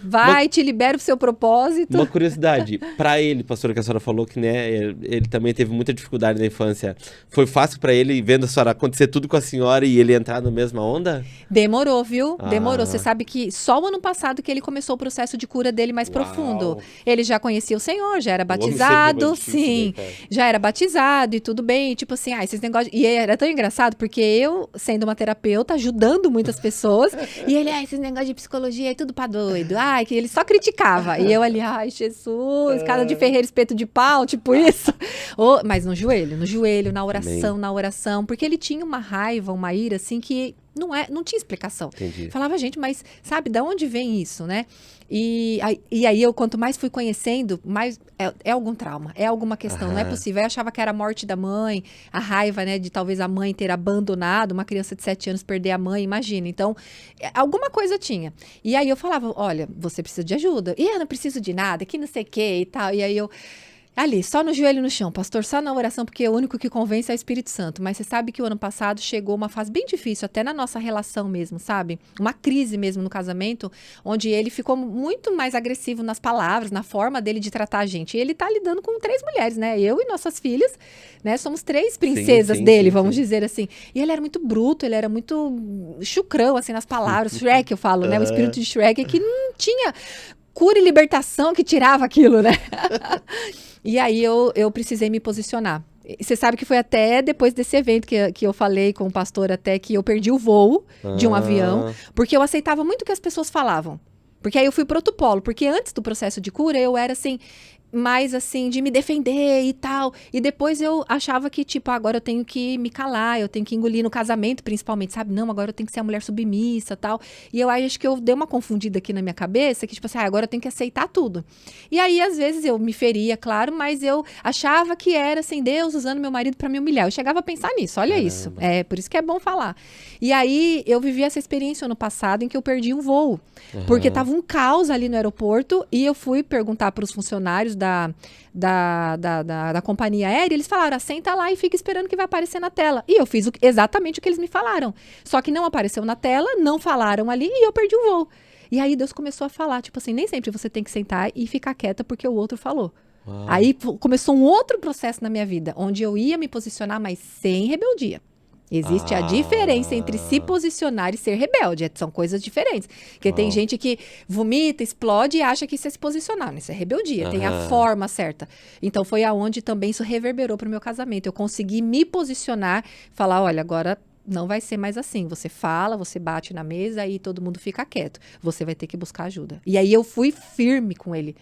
Vai, te libera o seu propósito. Uma curiosidade, para ele, pastora, que a senhora falou que, né, ele também teve muita dificuldade na infância. Foi fácil para ele, vendo a senhora acontecer tudo com a senhora e ele entrar na mesma onda? Demorou, viu? Demorou. Você sabe que só o ano passado que ele começou o processo de cura dele mais profundo. Ele já conhecia o Senhor, já era batizado, sim. Já era batizado e tudo bem. E, tipo assim, esses negócios... E era tão engraçado, porque eu, sendo uma terapeuta, ajudando muitas pessoas, e ele, esses negócios de psicologia é tudo pra doido. Que ele só criticava. E eu ali, Jesus, casa de ferreiro, espeto de pau, tipo isso. Mas no joelho, na oração. Porque ele tinha uma raiva, uma ira, assim, que não tinha explicação. Entendi. Falava, gente, mas sabe, de onde vem isso, né? E aí eu, quanto mais fui conhecendo, mais é algum trauma, é alguma questão, não é possível. Eu achava que era a morte da mãe, a raiva, né, de talvez a mãe ter abandonado, uma criança de 7 anos perder a mãe, imagina. Então, alguma coisa tinha. E aí eu falava, olha, você precisa de ajuda. E eu não preciso de nada, que não sei o que e tal. E aí eu... Ali, só no joelho no chão, pastor, só na oração, porque o único que convence é o Espírito Santo. Mas você sabe que o ano passado chegou uma fase bem difícil, até na nossa relação mesmo, sabe? Uma crise mesmo no casamento, onde ele ficou muito mais agressivo nas palavras, na forma dele de tratar a gente. E ele tá lidando com 3 mulheres, né? Eu e nossas filhas, né? Somos 3 princesas dele, vamos dizer assim. E ele era muito bruto, ele era muito chucrão, assim, nas palavras. Shrek, eu falo, né? O espírito de Shrek é que não tinha cura e libertação que tirava aquilo, né? E aí eu precisei me posicionar. Você sabe que foi até depois desse evento que eu falei com o pastor até que eu perdi o voo de um avião, porque eu aceitava muito o que as pessoas falavam. Porque aí eu fui pro outro polo, porque antes do processo de cura eu era assim... mais assim, de me defender e tal. E depois eu achava que, tipo, agora eu tenho que me calar, eu tenho que engolir no casamento, principalmente, sabe? Não, agora eu tenho que ser a mulher submissa e tal. E eu acho que eu dei uma confundida aqui na minha cabeça, que tipo assim, agora eu tenho que aceitar tudo. E aí, às vezes, eu me feria, claro, mas eu achava que era, assim, Deus usando meu marido pra me humilhar. Eu chegava a pensar nisso, olha isso. Por isso que é bom falar. E aí, eu vivi essa experiência no passado em que eu perdi um voo. Porque tava um caos ali no aeroporto e eu fui perguntar pros funcionários da companhia aérea, eles falaram, senta lá e fica esperando que vai aparecer na tela. E eu fiz exatamente o que eles me falaram. Só que não apareceu na tela, não falaram ali e eu perdi o voo. E aí Deus começou a falar, tipo assim, nem sempre você tem que sentar e ficar quieta porque o outro falou. Aí começou um outro processo na minha vida, onde eu ia me posicionar, mas sem rebeldia. Existe a diferença entre se posicionar e ser rebelde. São coisas diferentes. Porque tem gente que vomita, explode e acha que isso é se posicionar. Isso é rebeldia. Tem a forma certa. Então, foi aonde também isso reverberou para o meu casamento. Eu consegui me posicionar, falar, olha, agora não vai ser mais assim. Você fala, você bate na mesa e todo mundo fica quieto. Você vai ter que buscar ajuda. E aí, eu fui firme com ele.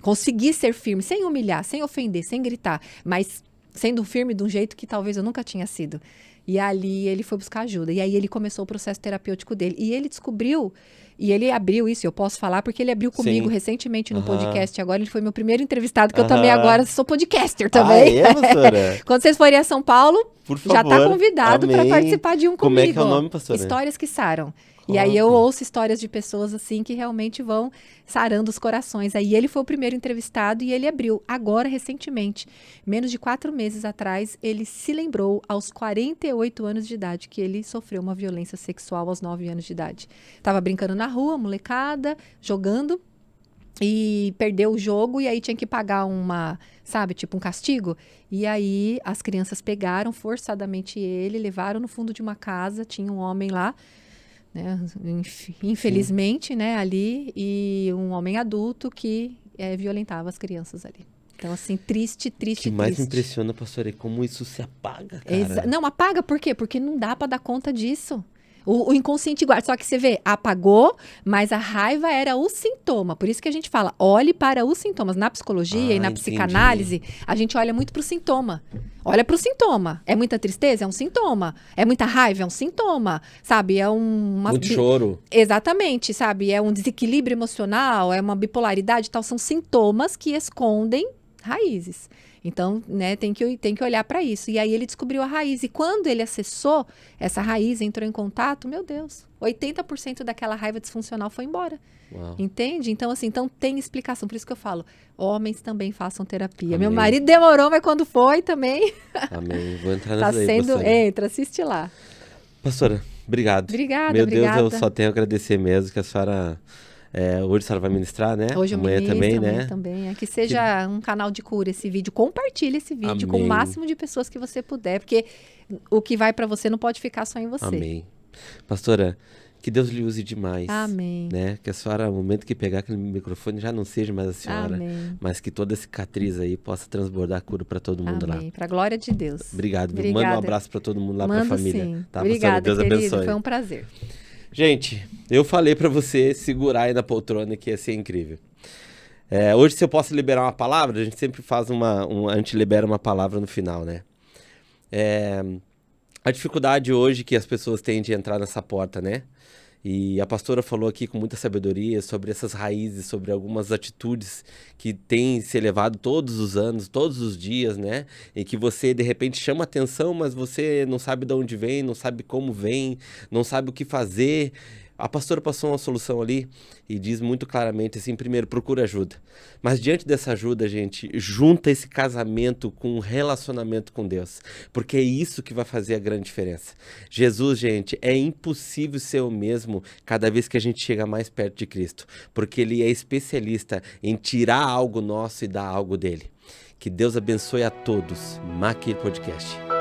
Consegui ser firme, sem humilhar, sem ofender, sem gritar. Mas sendo firme de um jeito que talvez eu nunca tinha sido. E ali ele foi buscar ajuda. E aí ele começou o processo terapêutico dele. E ele descobriu, e ele abriu isso, eu posso falar, porque ele abriu comigo recentemente no podcast agora. Ele foi meu primeiro entrevistado, que eu também agora sou podcaster também. Quando vocês forem a São Paulo, já está convidado para participar de um comigo. Como é que é o nome, pastora? Histórias que Saram. E aí eu ouço histórias de pessoas assim que realmente vão sarando os corações. Aí ele foi o primeiro entrevistado e ele abriu. Agora, recentemente, menos de 4 meses atrás, ele se lembrou aos 48 anos de idade que ele sofreu uma violência sexual aos 9 anos de idade. Tava brincando na rua, molecada, jogando e perdeu o jogo e aí tinha que pagar tipo um castigo. E aí as crianças pegaram forçadamente ele, levaram no fundo de uma casa, tinha um homem lá, né, infelizmente, né, ali, e um homem adulto que violentava as crianças ali. Então, assim, triste. O que mais me impressiona, pastora, é como isso se apaga, cara. Não, apaga por quê? Porque não dá para dar conta disso. O inconsciente guarda. Só que você vê, apagou, mas a raiva era o sintoma. Por isso que a gente fala, olhe para os sintomas. Na psicologia e na psicanálise, a gente olha muito para o sintoma. Olha para o sintoma. É muita tristeza? É um sintoma. É muita raiva? É um sintoma. Sabe? É muito choro. Exatamente, sabe? É um desequilíbrio emocional, é uma bipolaridade e tal. São sintomas que escondem raízes. Então, né, tem que olhar para isso. E aí ele descobriu a raiz. E quando ele acessou essa raiz, entrou em contato, meu Deus, 80% daquela raiva disfuncional foi embora. Uau. Entende? Então, assim, tem explicação. Por isso que eu falo, homens também façam terapia. Amém. Meu marido demorou, mas quando foi também... Amém. Vou entrar Tá nessa sendo... pastora. Entra, assiste lá. Pastora, obrigado. Obrigada, Meu obrigada. Deus, eu só tenho a agradecer mesmo que a senhora... hoje a senhora vai ministrar, né? Hoje eu amanhã ministro, também, amanhã né? também. É que seja um canal de cura esse vídeo. Compartilhe esse vídeo com o Amém. máximo de pessoas que você puder, porque o que vai para você não pode ficar só em você. Amém. Pastora, que Deus lhe use demais. Amém. Né? Que a senhora, no momento que pegar aquele microfone, já não seja mais a senhora. Amém. Mas que toda cicatriz aí possa transbordar cura para todo mundo lá. Amém. Para a glória de Deus. Obrigado. Obrigada. Manda um abraço para todo mundo lá, para a família. Sim. Tá, Obrigada, pastora? Deus querido. abençoe. Foi um prazer. Gente, eu falei para você segurar aí na poltrona que ia ser incrível. Hoje, se eu posso liberar uma palavra, a gente sempre faz a gente libera uma palavra no final, né? A dificuldade hoje que as pessoas têm de entrar nessa porta, né? E a pastora falou aqui com muita sabedoria sobre essas raízes, sobre algumas atitudes que têm se elevado todos os anos, todos os dias, né? E que você, de repente, chama atenção, mas você não sabe de onde vem, não sabe como vem, não sabe o que fazer. A pastora passou uma solução ali e diz muito claramente assim, primeiro, procura ajuda. Mas diante dessa ajuda, gente, junta esse casamento com um relacionamento com Deus. Porque é isso que vai fazer a grande diferença. Jesus, gente, é impossível ser o mesmo cada vez que a gente chega mais perto de Cristo. Porque Ele é especialista em tirar algo nosso e dar algo dele. Que Deus abençoe a todos. Maquir Podcast.